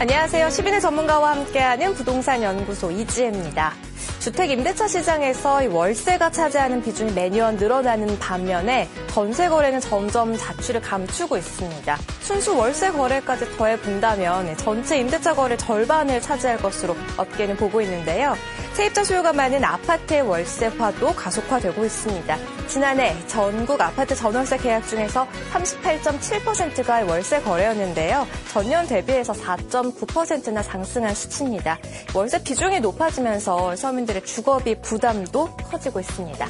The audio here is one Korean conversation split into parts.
안녕하세요. 시민의 전문가와 함께하는 부동산 연구소 이지혜입니다. 주택 임대차 시장에서 월세가 차지하는 비중이 매년 늘어나는 반면에 전세 거래는 점점 자취를 감추고 있습니다. 순수 월세 거래까지 더해본다면 전체 임대차 거래 절반을 차지할 것으로 업계는 보고 있는데요. 세입자 수요가 많은 아파트의 월세화도 가속화되고 있습니다. 지난해 전국 아파트 전월세 계약 중에서 38.7%가 월세 거래였는데요. 전년 대비해서 4.9%나 상승한 수치입니다. 월세 비중이 높아지면서 서민들의 주거비 부담도 커지고 있습니다.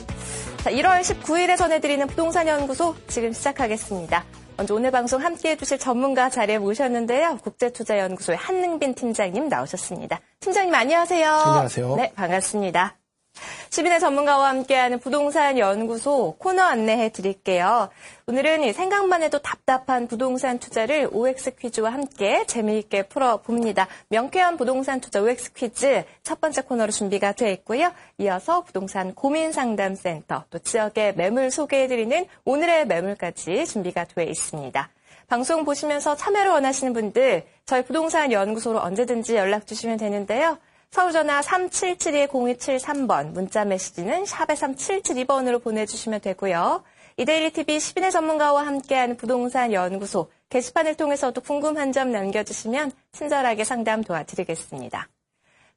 자, 1월 19일에 전해드리는 부동산 연구소 지금 시작하겠습니다. 먼저 오늘 방송 함께해 주실 전문가 자리에 모셨는데요. 국제투자연구소의 한능빈 팀장님 나오셨습니다. 팀장님 안녕하세요. 안녕하세요. 네, 반갑습니다. 시민의 전문가와 함께하는 부동산 연구소 코너 안내해 드릴게요. 오늘은 생각만 해도 답답한 부동산 투자를 OX 퀴즈와 함께 재미있게 풀어봅니다. 명쾌한 부동산 투자 OX 퀴즈 첫 번째 코너로 준비가 되어 있고요. 이어서 부동산 고민상담센터, 또 지역의 매물 소개해드리는 오늘의 매물까지 준비가 되어 있습니다. 방송 보시면서 참여를 원하시는 분들 저희 부동산 연구소로 언제든지 연락 주시면 되는데요. 서울전화 3772-0273번, 문자 메시지는 샵에 3772번으로 보내주시면 되고요. 이데일리TV 시민의 전문가와 함께하는 부동산 연구소 게시판을 통해서도 궁금한 점 남겨주시면 친절하게 상담 도와드리겠습니다.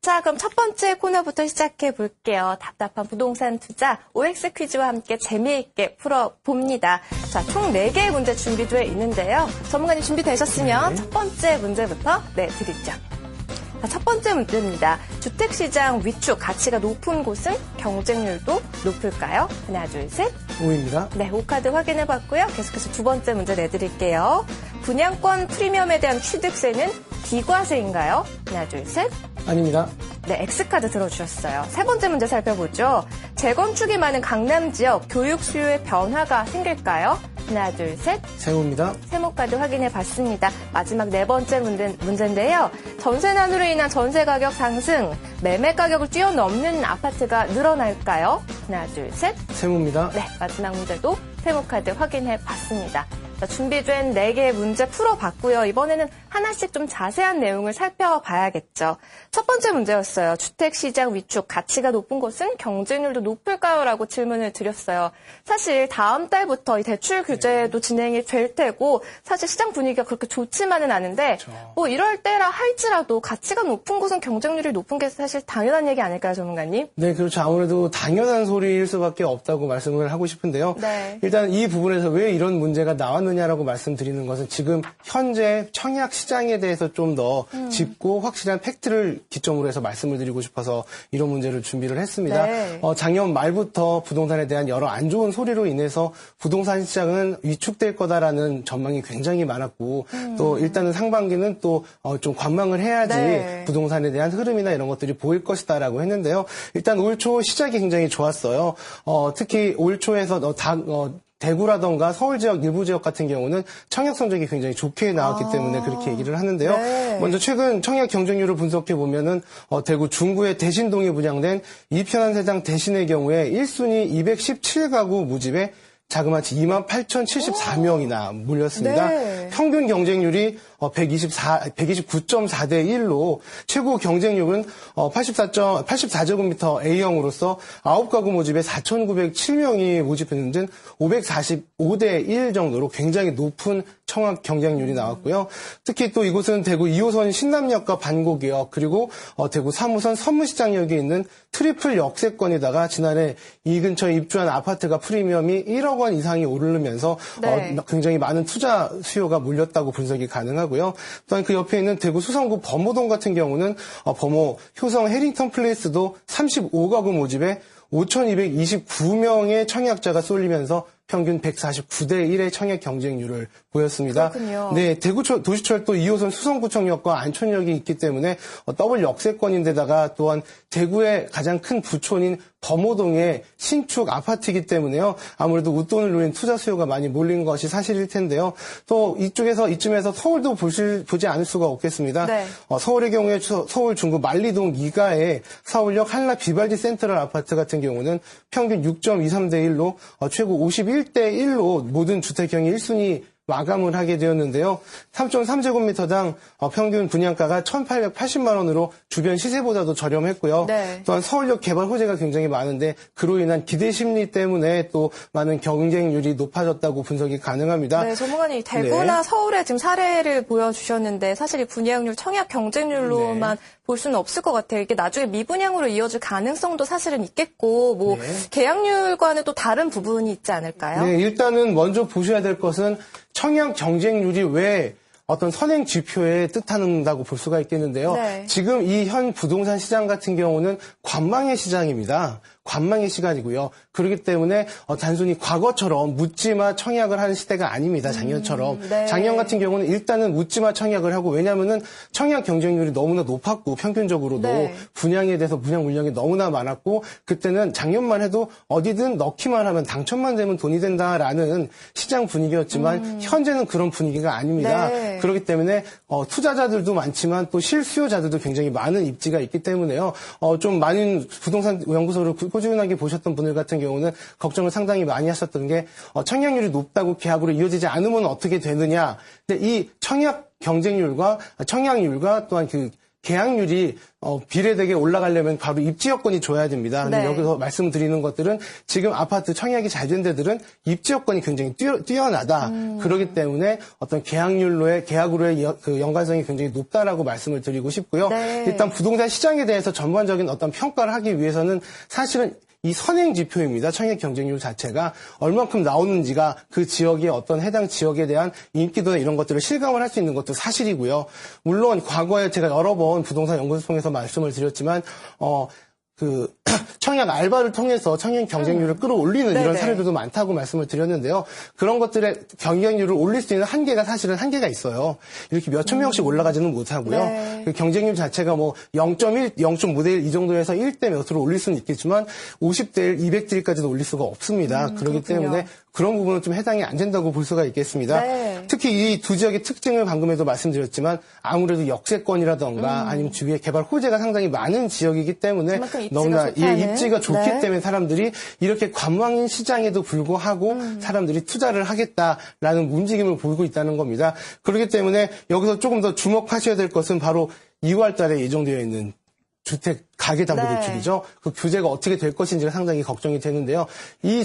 자, 그럼 첫 번째 코너부터 시작해 볼게요. 답답한 부동산 투자 OX 퀴즈와 함께 재미있게 풀어봅니다. 자, 총 4개의 문제 준비되어 있는데요. 전문가님 준비되셨으면 첫 번째 문제부터 드리죠. 첫 번째 문제입니다. 주택시장 위축 가치가 높은 곳은 경쟁률도 높을까요? 하나, 둘, 셋. O입니다. 네, O카드 확인해봤고요. 계속해서 두 번째 문제 내드릴게요. 분양권 프리미엄에 대한 취득세는 비과세인가요? 하나, 둘, 셋. 아닙니다. 네, X카드 들어주셨어요. 세 번째 문제 살펴보죠. 재건축이 많은 강남 지역 교육 수요의 변화가 생길까요? 하나, 둘, 셋. 세모입니다. 세모까지 확인해봤습니다. 마지막 네 번째 문제인데요. 전세난으로 인한 전세 가격 상승, 매매 가격을 뛰어넘는 아파트가 늘어날까요? 하나, 둘, 셋. 세모입니다. 네, 마지막 문제도 세모카드 확인해봤습니다. 자, 준비된 4개의 문제 풀어봤고요. 이번에는 하나씩 좀 자세한 내용을 살펴봐야겠죠. 첫 번째 문제였어요. 주택시장 위축, 가치가 높은 곳은 경쟁률도 높을까요? 라고 질문을 드렸어요. 사실 다음 달부터 이 대출 규제도 진행이 될 테고 사실 시장 분위기가 그렇게 좋지만은 않은데 그렇죠. 뭐 이럴 때라 할지라도 가치가 높은 곳은 경쟁률이 높은 게 사실 당연한 얘기 아닐까요, 전문가님? 네, 그렇죠. 아무래도 당연한 소리일 수밖에 없다고 말씀을 하고 싶은데요. 네. 일단 이 부분에서 왜 이런 문제가 나왔느냐라고 말씀드리는 것은 지금 현재 청약 시장에 대해서 좀 더 짚고 확실한 팩트를 기점으로 해서 말씀을 드리고 싶어서 이런 문제를 준비를 했습니다. 네. 작년 말부터 부동산에 대한 여러 안 좋은 소리로 인해서 부동산 시장은 위축될 거다라는 전망이 굉장히 많았고 또 일단은 상반기는 또 좀 관망을 해야지 네. 부동산에 대한 흐름이나 이런 것들이 보일 것이다라고 했는데요. 일단 올 초 시작이 굉장히 좋았어요. 특히 올 초에서 대구라던가 서울 지역 일부 지역 같은 경우는 청약 성적이 굉장히 좋게 나왔기 때문에 그렇게 얘기를 하는데요. 네. 먼저 최근 청약 경쟁률을 분석해 보면은 대구 중구의 대신동에 분양된 이편한 세장 대신의 경우에 1순위 217가구 모집에 자그마치 28,074명이나 몰렸습니다. 네. 평균 경쟁률이 129.4대 1로 최고 경쟁률은 84제곱미터 A형으로서 9가구 모집에 4,907명이 모집했는 등 545대 1 정도로 굉장히 높은 청약 경쟁률이 나왔고요. 특히 또 이곳은 대구 2호선 신남역과 반고기역 그리고 대구 3호선 선무시장역에 있는 트리플 역세권에다가 지난해 이 근처에 입주한 아파트가 프리미엄이 1억 원 이상이 오르면서 네. 굉장히 많은 투자 수요가 몰렸다고 분석이 가능하고요. 또한 그 옆에 있는 대구 수성구 범호동 같은 경우는 범호 효성 해링턴 플레이스도 35가구 모집에 5,229명의 청약자가 쏠리면서 평균 149대 1의 청약 경쟁률을 보였습니다. 그렇군요. 네, 대구 도시철도 2호선 수성구청역과 안촌역이 있기 때문에 더블 역세권인데다가 또한 대구의 가장 큰 부촌인 범호동의 신축 아파트이기 때문에요. 아무래도 웃돈을 노린 투자 수요가 많이 몰린 것이 사실일 텐데요. 또 이쯤에서 서울도 보지 않을 수가 없겠습니다. 네. 서울의 경우에 서울 중구 만리동 2가의 서울역 한라 비발디 센트럴 아파트 같은 경우는 평균 6.23대 1로 최고 51대 1로 모든 주택형이 1순위 마감을 하게 되었는데요. 3.3제곱미터당 평균 분양가가 1,880만 원으로 주변 시세보다도 저렴했고요. 네. 또한 서울역 개발 호재가 굉장히 많은데 그로 인한 기대 심리 때문에 또 많은 경쟁률이 높아졌다고 분석이 가능합니다. 네, 전문가님 대구나 네. 서울의 지금 사례를 보여주셨는데 사실 이 분양률, 청약 경쟁률로만 볼 수는 없을 것 같아요. 이게 나중에 미분양으로 이어질 가능성도 사실은 있겠고 뭐 계약률과는 또 다른 부분이 있지 않을까요? 네, 일단은 먼저 보셔야 될 것은 청약 경쟁률이 왜 어떤 선행 지표에 뜻한다고 볼 수가 있겠는데요. 네. 지금 이 현 부동산 시장 같은 경우는 관망의 시장입니다. 관망의 시간이고요. 그렇기 때문에 단순히 과거처럼 묻지마 청약을 하는 시대가 아닙니다. 작년처럼. 네. 작년 같은 경우는 일단은 묻지마 청약을 하고 왜냐하면은 청약 경쟁률이 너무나 높았고 평균적으로도 네. 분양에 대해서 분양 물량이 너무나 많았고 그때는 작년만 해도 어디든 넣기만 하면 당첨만 되면 돈이 된다라는 시장 분위기였지만 현재는 그런 분위기가 아닙니다. 네. 그렇기 때문에 투자자들도 많지만 또 실수요자들도 굉장히 많은 입지가 있기 때문에요. 좀 많은 부동산 연구소를 꾸준하게 보셨던 분들 같은 경우는 걱정을 상당히 많이 하셨던 게 청약률이 높다고 계약으로 이어지지 않으면 어떻게 되느냐. 근데 이 청약 경쟁률과 청약률과 또한 그 계약률이 비례되게 올라가려면 바로 입지 여건이 줘야 됩니다. 근데 네. 여기서 말씀드리는 것들은 지금 아파트 청약이 잘 된 데들은 입지 여건이 굉장히 뛰어나다. 그렇기 때문에 어떤 계약으로의 그 연관성이 굉장히 높다라고 말씀을 드리고 싶고요. 네. 일단 부동산 시장에 대해서 전반적인 어떤 평가를 하기 위해서는 사실은 이 선행 지표입니다. 청약 경쟁률 자체가 얼만큼 나오는지가 그 지역의 어떤 해당 지역에 대한 인기도나 이런 것들을 실감을 할 수 있는 것도 사실이고요. 물론 과거에 제가 여러 번 부동산 연구소 통해서 말씀을 드렸지만 청약 알바를 통해서 청약 경쟁률을 끌어올리는 이런 네네. 사례들도 많다고 말씀을 드렸는데요. 그런 것들의 경쟁률을 올릴 수 있는 사실은 한계가 있어요. 이렇게 몇천 명씩 올라가지는 못하고요. 네. 그 경쟁률 자체가 뭐 0.1, 0.5대 1 이 정도에서 1대 몇으로 올릴 수는 있겠지만 50대 1, 200대 1까지도 올릴 수가 없습니다. 그렇기 그렇군요. 때문에 그런 부분은 좀 해당이 안 된다고 볼 수가 있겠습니다. 네. 특히 이 두 지역의 특징을 방금에도 말씀드렸지만 아무래도 역세권이라던가 아니면 주위에 개발 호재가 상당히 많은 지역이기 때문에 그만큼 입지가 너무나 좋다는. 입지가 좋기 네. 때문에 사람들이 이렇게 관망인 시장에도 불구하고 사람들이 투자를 하겠다라는 움직임을 보이고 있다는 겁니다. 그렇기 때문에 여기서 조금 더 주목하셔야 될 것은 바로 2월 달에 예정되어 있는 주택 가계담보대출이죠. 그 규제가 어떻게 될 것인지가 상당히 걱정이 되는데요.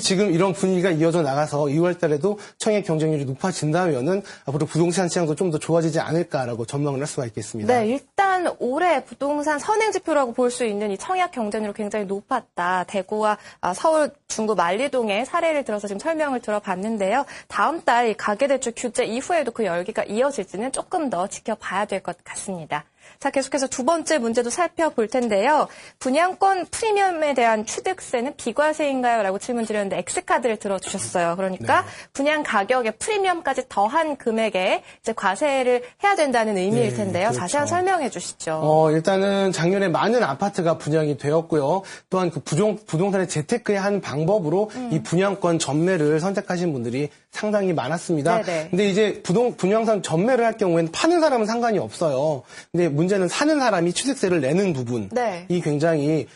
지금 이런 분위기가 이어져 나가서 2월 달에도 청약 경쟁률이 높아진다면은 앞으로 부동산 시장도 좀 더 좋아지지 않을까라고 전망을 할 수가 있겠습니다. 네, 일단 올해 부동산 선행지표라고 볼 수 있는 이 청약 경쟁률이 굉장히 높았다. 대구와 서울 중구 만리동의 사례를 들어서 지금 설명을 들어봤는데요. 다음 달 이 가계대출 규제 이후에도 그 열기가 이어질지는 조금 더 지켜봐야 될 것 같습니다. 자, 계속해서 두 번째 문제도 살펴볼 텐데요. 분양권 프리미엄에 대한 취득세는 비과세인가요? 라고 질문 드렸는데 X카드를 들어주셨어요. 그러니까 분양 가격에 프리미엄까지 더한 금액에 이제 과세를 해야 된다는 의미일 텐데요. 그렇죠. 자세한 설명해 주시죠. 일단은 작년에 많은 아파트가 분양이 되었고요. 또한 그 부동산의 재테크의 한 방법으로 이 분양권 전매를 선택하신 분들이 상당히 많았습니다. 네네. 근데 이제 부동산 전매를 할 경우에는 파는 사람은 상관이 없어요. 근데 문제는 사는 사람이 취득세를 내는 부분이 네. 굉장히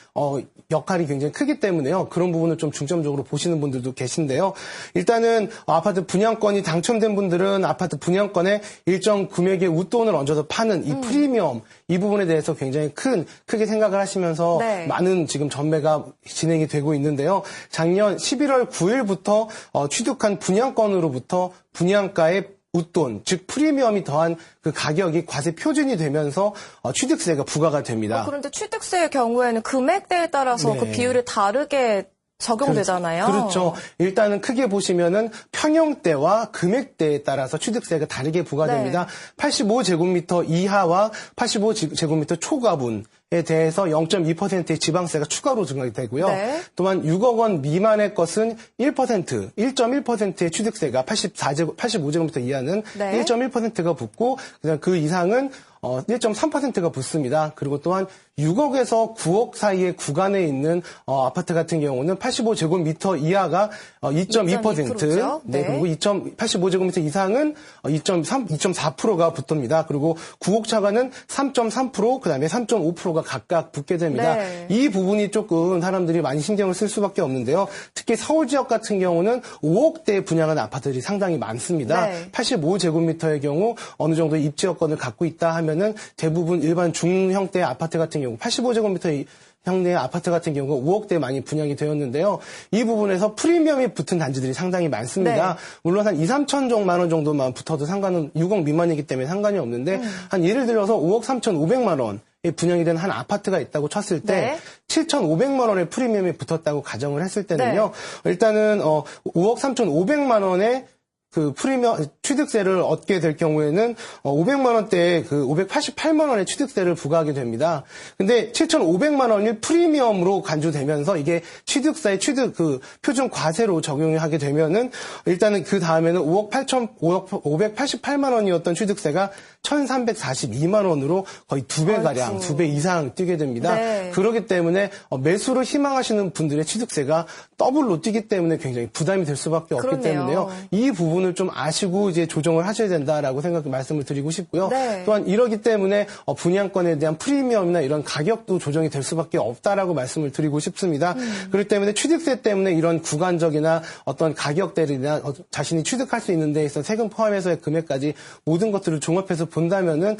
역할이 굉장히 크기 때문에요. 그런 부분을 좀 중점적으로 보시는 분들도 계신데요. 일단은 아파트 분양권이 당첨된 분들은 아파트 분양권에 일정 금액의 웃돈을 얹어서 파는 이 프리미엄 이 부분에 대해서 굉장히 크게 생각을 하시면서 네. 많은 지금 전매가 진행이 되고 있는데요. 작년 11월 9일부터 취득한 분양권으로부터 분양가의 웃돈, 즉 프리미엄이 더한 그 가격이 과세 표준이 되면서 취득세가 부과가 됩니다. 그런데 취득세의 경우에는 금액대에 따라서 네. 그 비율이 다르게 적용되잖아요. 그렇죠. 일단은 크게 보시면은 평형대와 금액대에 따라서 취득세가 다르게 부과됩니다. 85제곱미터 이하와 85제곱미터 초과분에 대해서 0.2%의 지방세가 추가로 증가되고요. 네. 또한 6억 원 미만의 것은 1.1%의 취득세가 85제곱미터 이하는 네. 1.1%가 붙고 그다음 그 이상은 1.3%가 붙습니다. 그리고 또한 6억에서 9억 사이의 구간에 있는 아파트 같은 경우는 85제곱미터 이하가 2.2%, 네. 그리고 85제곱미터 이상은 2.4%가 붙습니다. 그리고 9억 차가는 3.3%, 그다음에 3.5%가 각각 붙게 됩니다. 네. 이 부분이 조금 사람들이 많이 신경을 쓸 수밖에 없는데요. 특히 서울 지역 같은 경우는 5억대에 분양한 아파트들이 상당히 많습니다. 네. 85제곱미터의 경우 어느 정도 입지 여건을 갖고 있다 하면은 대부분 일반 중형대의 아파트 같은 경우 85제곱미터 형태의 아파트 같은 경우가 5억대에 많이 분양이 되었는데요. 이 부분에서 프리미엄이 붙은 단지들이 상당히 많습니다. 네. 물론 한 2, 3천만 원 정도만 붙어도 상관은 6억 미만이기 때문에 상관이 없는데 한 예를 들어서 5억 3,500만 원 분양이 된 한 아파트가 있다고 쳤을 때 네. 7,500만 원의 프리미엄이 붙었다고 가정을 했을 때는요. 일단은 5억 3,500만 원의 그 프리미엄 취득세를 얻게 될 경우에는 500만 원대의 그 588만 원의 취득세를 부과하게 됩니다. 근데 7,500만 원이 프리미엄으로 간주되면서 이게 취득세의 그 표준 과세로 적용을 하게 되면은 일단은 그 다음에는 588만 원이었던 취득세가 1,342만 원으로 거의 2배 가량, 2배 이상 뛰게 됩니다. 네. 그렇기 때문에 매수를 희망하시는 분들의 취득세가 더블로 뛰기 때문에 굉장히 부담이 될 수밖에 없기 그렇네요. 때문에요. 이 부분을 좀 아시고 이제 조정을 하셔야 된다라고 말씀을 드리고 싶고요. 네. 또한 이러기 때문에 분양권에 대한 프리미엄이나 이런 가격도 조정이 될 수밖에 없다라고 말씀을 드리고 싶습니다. 그렇기 때문에 취득세 때문에 이런 구간적이나 어떤 가격대나 자신이 취득할 수 있는 데에 있어 세금 포함해서의 금액까지 모든 것들을 종합해서 본다면은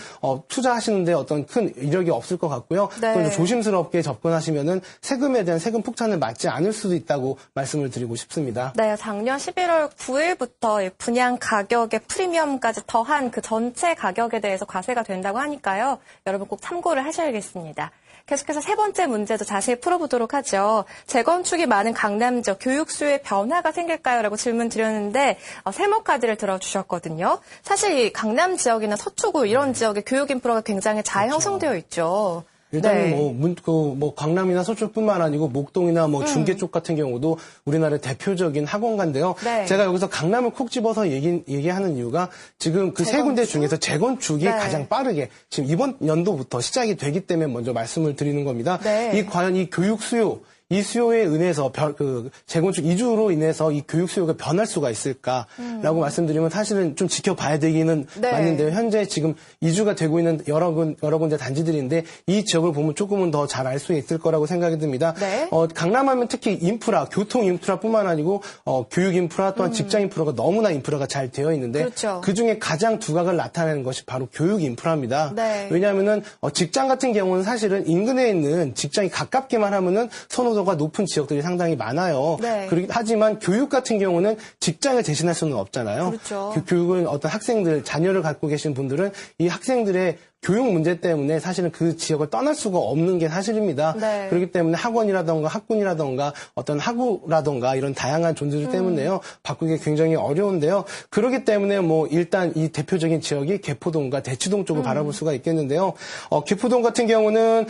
투자하시는데 어떤 큰 이력이 없을 것 같고요. 네. 또 조심스럽게 접근하시면은 세금에 대한 세금 폭탄을 맞지 않을 수도 있다고 말씀을 드리고 싶습니다. 네, 작년 11월 9일부터 분양 가격의 프리미엄까지 더한 그 전체 가격에 대해서 과세가 된다고 하니까요. 여러분 꼭 참고를 하셔야겠습니다. 계속해서 세 번째 문제도 자세히 풀어보도록 하죠. 재건축이 많은 강남 지역 교육 수요에 변화가 생길까요? 라고 질문 드렸는데 세모카드를 들어주셨거든요. 사실 이 강남 지역이나 서초구 이런 지역의 교육 인프라가 굉장히 잘 형성되어 있죠. 일단은 네. 강남이나 서초뿐만 아니고 목동이나 중계 쪽 같은 경우도 우리나라의 대표적인 학원가인데요. 네. 제가 여기서 강남을 콕 집어서 얘기하는 이유가 지금 그 세 군데 중에서 재건축이 네. 가장 빠르게 지금 이번 연도부터 시작이 되기 때문에 먼저 말씀을 드리는 겁니다. 네. 과연 이 교육 수요, 이 수요에 의해서 재건축 이주로 인해서 이 교육 수요가 변할 수가 있을까라고 말씀드리면 사실은 좀 지켜봐야 되기는 네. 맞는데요. 현재 지금 이주가 되고 있는 여러 군데 단지들인데 이 지역을 보면 조금은 더 잘 알 수 있을 거라고 생각이 듭니다. 네. 강남하면 특히 인프라, 교통 인프라뿐만 아니고 교육 인프라 또한 직장 인프라가 너무나 인프라가 잘 되어 있는데 그렇죠. 그중에 가장 두각을 나타내는 것이 바로 교육 인프라입니다. 네. 왜냐하면은 직장 같은 경우는 사실은 인근에 있는 직장이 가깝게만 하면은 선호도가 높은 지역들이 상당히 많아요. 네. 하지만 교육 같은 경우는 직장을 대신할 수는 없잖아요. 그렇죠. 그 교육은 어떤 학생들, 자녀를 갖고 계신 분들은 이 학생들의 교육 문제 때문에 사실은 그 지역을 떠날 수가 없는 게 사실입니다. 네. 그렇기 때문에 학원이라던가 학군이라던가 어떤 학우라던가 이런 다양한 존재들 때문에요. 바꾸기 굉장히 어려운데요. 그렇기 때문에 일단 이 대표적인 지역이 개포동과 대치동 쪽을 바라볼 수가 있겠는데요. 개포동 같은 경우는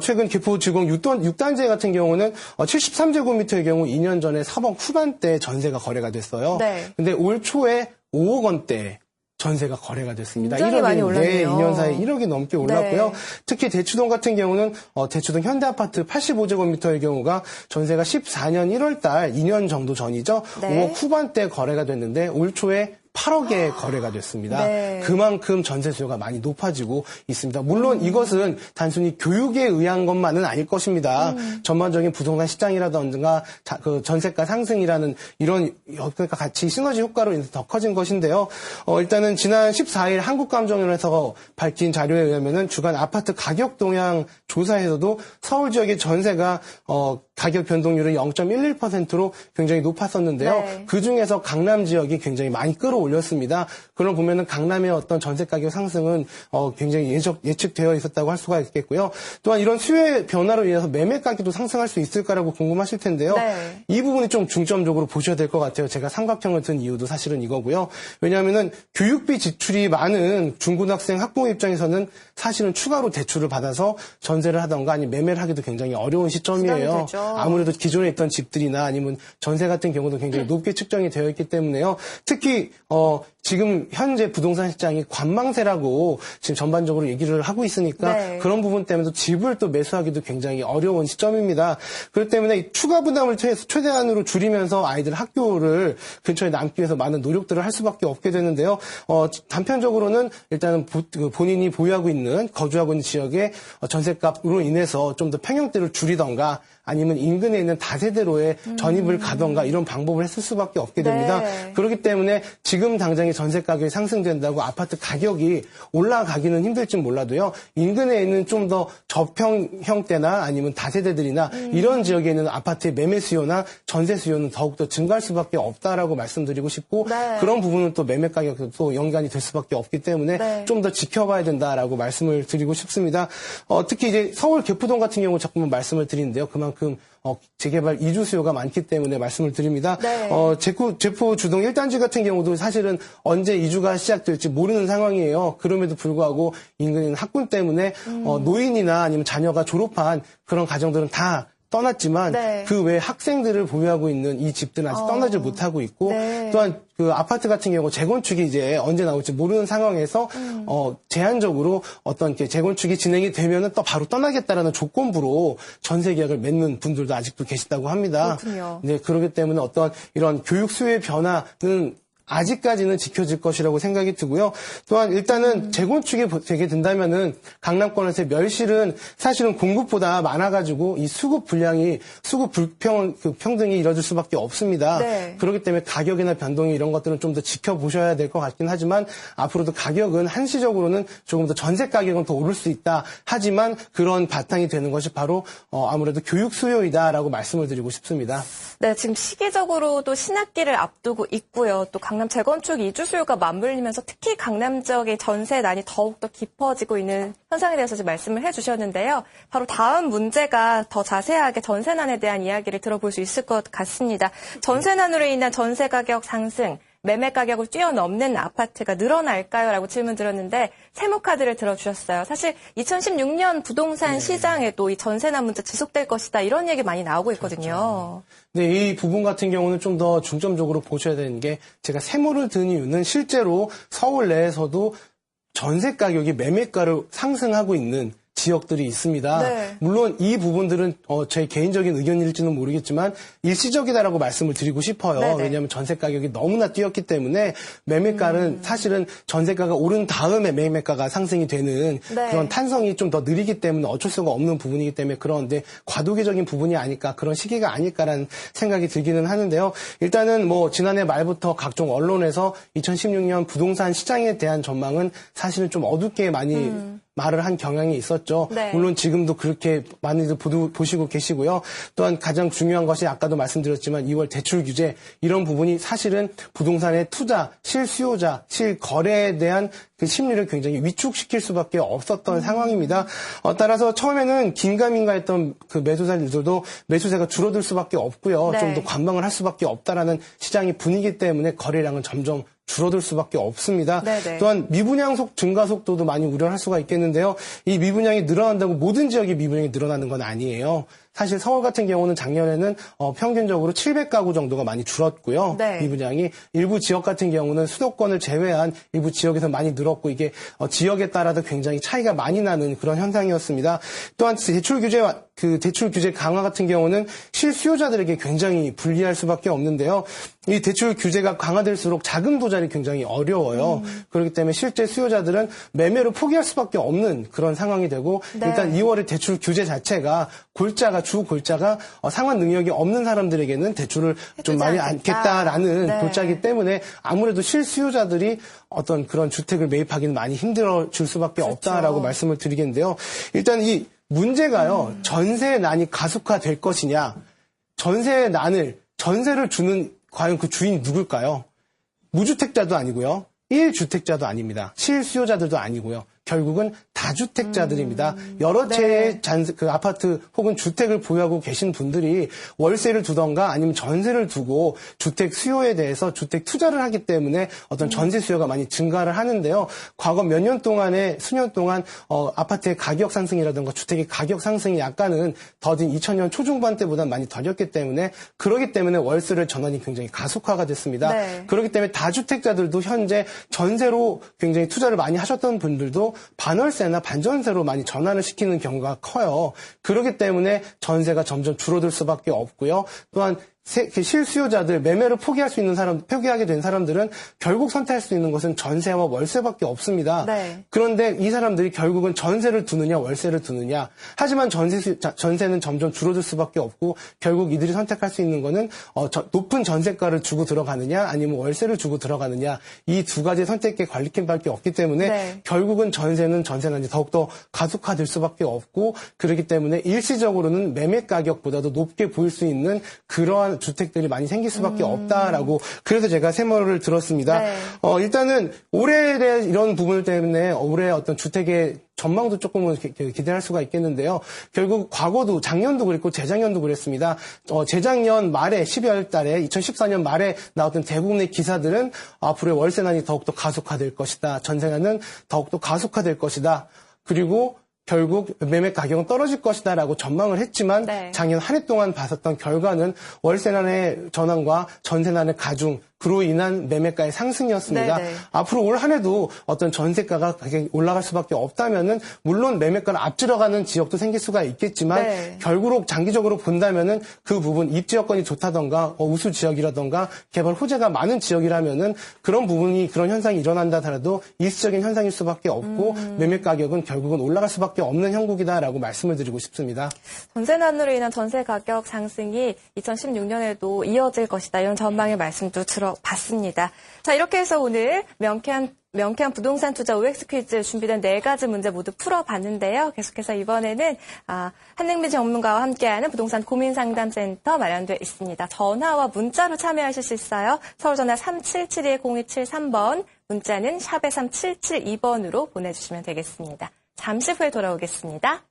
최근 개포지공 6단지 같은 경우는 73제곱미터의 경우 2년 전에 3억 후반대 전세가 거래가 됐어요. 네. 근데 올 초에 5억 원대 전세가 거래가 됐습니다. 굉장히 많이 올랐네요. 2년 사이에 1억이 넘게 올랐고요. 네. 특히 대치동 같은 경우는 대치동 현대아파트 85제곱미터의 경우가 전세가 14년 1월 달 2년 정도 전이죠. 네. 5억 후반대 거래가 됐는데 올 초에 8억에 거래가 됐습니다. 네. 그만큼 전세 수요가 많이 높아지고 있습니다. 물론 이것은 단순히 교육에 의한 것만은 아닐 것입니다. 전반적인 부동산 시장이라든가 그 전세가 상승이라는 이런 그러니까 같이 시너지 효과로 인해서 더 커진 것인데요. 일단은 지난 14일 한국감정원에서 밝힌 자료에 의하면은 주간 아파트 가격 동향 조사에서도 서울 지역의 전세가 가격 변동률은 0.11%로 굉장히 높았었는데요. 네. 그 중에서 강남 지역이 굉장히 많이 끌어올렸습니다. 그럼 보면은 강남의 어떤 전세 가격 상승은 굉장히 예측되어 있었다고 할 수가 있겠고요. 또한 이런 수요의 변화로 인해서 매매 가격도 상승할 수 있을까라고 궁금하실 텐데요. 네. 이 부분이 좀 중점적으로 보셔야 될 것 같아요. 제가 삼각형을 든 이유도 사실은 이거고요. 왜냐하면은 교육비 지출이 많은 중고등학생 학부모 입장에서는 사실은 추가로 대출을 받아서 전세를 하던가 아니면 매매를 하기도 굉장히 어려운 시점이에요. 부담이 되죠. 아무래도 기존에 있던 집들이나 아니면 전세 같은 경우도 굉장히 높게 측정이 되어 있기 때문에요. 특히 지금 현재 부동산 시장이 관망세라고 지금 전반적으로 얘기를 하고 있으니까 네. 그런 부분 때문에 집을 또 매수하기도 굉장히 어려운 시점입니다. 그렇기 때문에 이 추가 부담을 최대한으로 줄이면서 아이들 학교를 근처에 남기 위해서 많은 노력들을 할 수밖에 없게 되는데요. 단편적으로는 일단은 본인이 보유하고 있는 거주하고 있는 지역의 전셋값으로 인해서 좀 더 평형대를 줄이던가 아니면 인근에 있는 다세대로의 전입을 가던가 이런 방법을 했을 수밖에 없게 됩니다. 네. 그렇기 때문에 지금 당장에 전세 가격이 상승된다고 아파트 가격이 올라가기는 힘들지 몰라도요. 인근에 있는 좀 더 저평 형태나 아니면 다세대들이나 이런 지역에 있는 아파트의 매매 수요나 전세 수요는 더욱더 증가할 수밖에 없다라고 말씀드리고 싶고 네. 그런 부분은 또 매매 가격도 연관이 될 수밖에 없기 때문에 네. 좀 더 지켜봐야 된다라고 말씀을 드리고 싶습니다. 특히 이제 서울 개포동 같은 경우 자꾸만 말씀을 드리는데요. 그만큼 재개발 이주 수요가 많기 때문에 말씀을 드립니다. 네. 제포 주동 1단지 같은 경우도 사실은 언제 이주가 시작될지 모르는 상황이에요. 그럼에도 불구하고 인근에 있는 학군 때문에 노인이나 아니면 자녀가 졸업한 그런 가정들은 다 떠났지만 네. 그 외에 학생들을 보유하고 있는 이 집들은 아직 떠나지 못하고 있고 네. 또한 그 아파트 같은 경우 재건축이 이제 언제 나올지 모르는 상황에서 제한적으로 어떤 이렇게 재건축이 진행이 되면은 또 바로 떠나겠다라는 조건부로 전세 계약을 맺는 분들도 아직도 계시다고 합니다. 그렇군요. 네, 그렇기 때문에 어떤 이런 교육 수요의 변화는 아직까지는 지켜질 것이라고 생각이 들고요. 또한 일단은 재건축이 되게 된다면은 강남권에서의 멸실은 사실은 공급보다 많아가지고 이 수급 불평등이 이뤄질 수밖에 없습니다. 네. 그렇기 때문에 가격이나 변동이 이런 것들은 좀 더 지켜보셔야 될 것 같긴 하지만 앞으로도 가격은 한시적으로는 조금 더 전세 가격은 더 오를 수 있다. 하지만 그런 바탕이 되는 것이 바로 아무래도 교육 수요이다라고 말씀을 드리고 싶습니다. 네, 지금 시기적으로도 신학기를 앞두고 있고요. 또 강남 재건축 이주 수요가 맞물리면서 특히 강남 지역의 전세난이 더욱더 깊어지고 있는 현상에 대해서 지금 말씀을 해주셨는데요. 바로 다음 문제가 더 자세하게 전세난에 대한 이야기를 들어볼 수 있을 것 같습니다. 전세난으로 인한 전세 가격 상승, 매매 가격을 뛰어넘는 아파트가 늘어날까요? 라고 질문 드렸는데 세무카드를 들어주셨어요. 사실 2016년 부동산 시장에도 이 전세난 문제 지속될 것이다 이런 얘기 많이 나오고 있거든요. 네, 이 부분 같은 경우는 좀 더 중점적으로 보셔야 되는 게 제가 세무를 든 이유는 실제로 서울 내에서도 전세 가격이 매매가를 상승하고 있는 지역들이 있습니다. 네. 물론 이 부분들은 제 개인적인 의견일지는 모르겠지만 일시적이다라고 말씀을 드리고 싶어요. 네네. 왜냐하면 전세 가격이 너무나 뛰었기 때문에 매매가는 사실은 전세가가 오른 다음에 매매가가 상승이 되는 네. 그런 탄성이 좀 더 느리기 때문에 어쩔 수가 없는 부분이기 때문에 그런데 과도기적인 부분이 아닐까 그런 시기가 아닐까라는 생각이 들기는 하는데요. 일단은 뭐 지난해 말부터 각종 언론에서 2016년 부동산 시장에 대한 전망은 사실은 좀 어둡게 많이 말을 한 경향이 있었죠. 네. 물론 지금도 그렇게 많이들 보시고 계시고요. 또한 가장 중요한 것이 아까도 말씀드렸지만 2월 대출 규제 이런 부분이 사실은 부동산의 투자, 실수요자, 실거래에 대한 그 심리를 굉장히 위축시킬 수밖에 없었던 상황입니다. 따라서 처음에는 긴가민가했던 그 매수자들도 매수세가 줄어들 수밖에 없고요. 네. 좀 더 관망을 할 수밖에 없다라는 시장의 분위기 때문에 거래량은 점점 줄어들 수밖에 없습니다. 네네. 또한 미분양 증가 속도도 많이 우려할 수가 있겠는데요. 이 미분양이 늘어난다고 모든 지역의 미분양이 늘어나는 건 아니에요. 사실 서울 같은 경우는 작년에는 평균적으로 700가구 정도가 많이 줄었고요. 네. 미분양이 일부 지역 같은 경우는 수도권을 제외한 일부 지역에서 많이 늘었고 이게 지역에 따라서 굉장히 차이가 많이 나는 그런 현상이었습니다. 또한 대출 규제 강화 같은 경우는 실수요자들에게 굉장히 불리할 수밖에 없는데요. 이 대출 규제가 강화될수록 자금 도달이 굉장히 어려워요. 그렇기 때문에 실제 수요자들은 매매를 포기할 수밖에 없는 그런 상황이 되고 네. 일단 2월의 대출 규제 자체가 주 골자가 상환 능력이 없는 사람들에게는 대출을 좀 많이 않겠다라는 네. 골자이기 때문에 아무래도 실수요자들이 어떤 그런 주택을 매입하기는 많이 힘들어질 수밖에 그렇죠. 없다라고 말씀을 드리겠는데요. 일단 이 문제가요. 전세난이 가속화될 것이냐. 전세를 주는 과연 그 주인이 누굴까요? 무주택자도 아니고요. 1주택자도 아닙니다. 실수요자들도 아니고요. 결국은 다주택자들입니다. 여러 채의 그 아파트 혹은 주택을 보유하고 계신 분들이 월세를 두던가 아니면 전세를 두고 주택 수요에 대해서 주택 투자를 하기 때문에 어떤 전세 수요가 많이 증가를 하는데요. 과거 몇 년 동안에 수년 동안 아파트의 가격 상승이라든가 주택의 가격 상승이 약간은 더딘 2000년 초중반 때보다 많이 덜렸기 때문에 그러기 때문에 월세를 전환이 굉장히 가속화가 됐습니다. 네. 그렇기 때문에 다주택자들도 현재 전세로 굉장히 투자를 많이 하셨던 분들도 반월세나 반전세로 많이 전환을 시키는 경우가 커요. 그렇기 때문에 전세가 점점 줄어들 수밖에 없고요. 또한 실수요자들, 매매를 포기하게 된 사람들은 결국 선택할 수 있는 것은 전세와 월세밖에 없습니다. 네. 그런데 이 사람들이 결국은 전세를 두느냐, 월세를 두느냐. 하지만 전세는 점점 줄어들 수밖에 없고, 결국 이들이 선택할 수 있는 것은 높은 전세가를 주고 들어가느냐, 아니면 월세를 주고 들어가느냐. 이 두 가지 선택에 걸리긴 밖에 없기 때문에, 네. 결국은 전세는 이제 더욱더 가속화될 수밖에 없고, 그렇기 때문에 일시적으로는 매매 가격보다도 높게 보일 수 있는 그러한 주택들이 많이 생길 수밖에 없다라고 그래서 제가 세모를 들었습니다. 네. 일단은 올해에 대한 이런 부분 때문에 올해 어떤 주택의 전망도 조금은 기대할 수가 있겠는데요. 결국 과거도 작년도 그랬고 재작년도 그랬습니다. 재작년 말에 12월 달에 2014년 말에 나왔던 대부분의 기사들은 앞으로의 월세난이 더욱더 가속화될 것이다. 전세난은 더욱더 가속화될 것이다. 그리고 결국 매매 가격은 떨어질 것이다라고 전망을 했지만 네. 작년 한 해 동안 봤었던 결과는 월세난의 전환과 전세난의 가중 그로 인한 매매가의 상승이었습니다. 네네. 앞으로 올 한 해도 어떤 전세가가 올라갈 수밖에 없다면은 물론 매매가를 앞질러가는 지역도 생길 수가 있겠지만 네. 결국 장기적으로 본다면은 그 부분 입지 여건이 좋다던가 우수 지역이라던가 개발 호재가 많은 지역이라면은 그런 현상이 일어난다 하더라도 일시적인 현상일 수밖에 없고 매매 가격은 결국은 올라갈 수밖에 없는 형국이다라고 말씀을 드리고 싶습니다. 전세난으로 인한 전세 가격 상승이 2016년에도 이어질 것이다. 이런 전망의 말씀도 들어봤습니다. 자, 이렇게 해서 오늘 명쾌한 부동산 투자 OX 퀴즈 준비된 4가지 문제 모두 풀어봤는데요. 계속해서 이번에는 한능빈 전문가와 함께하는 부동산 고민상담센터 마련되어 있습니다. 전화와 문자로 참여하실 수 있어요. 서울전화 3772-0273번, 문자는 샵에 3772번으로 보내주시면 되겠습니다. 잠시 후에 돌아오겠습니다.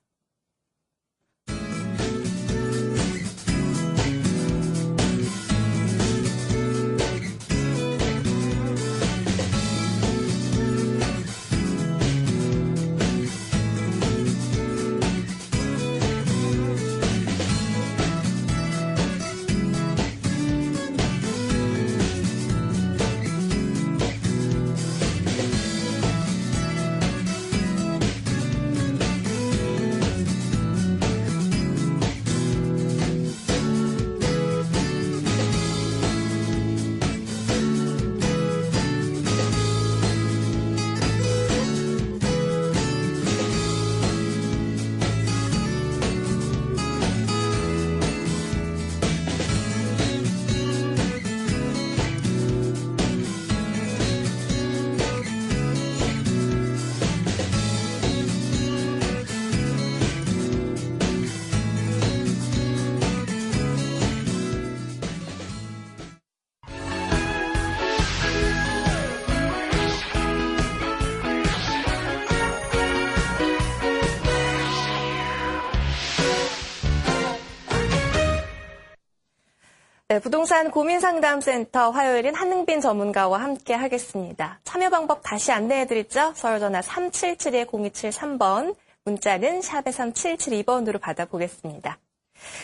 네, 부동산 고민상담센터 화요일인 한능빈 전문가와 함께 하겠습니다. 참여 방법 다시 안내해드리죠. 서울전화 3772-0273번, 문자는 샵에 3772번으로 받아보겠습니다.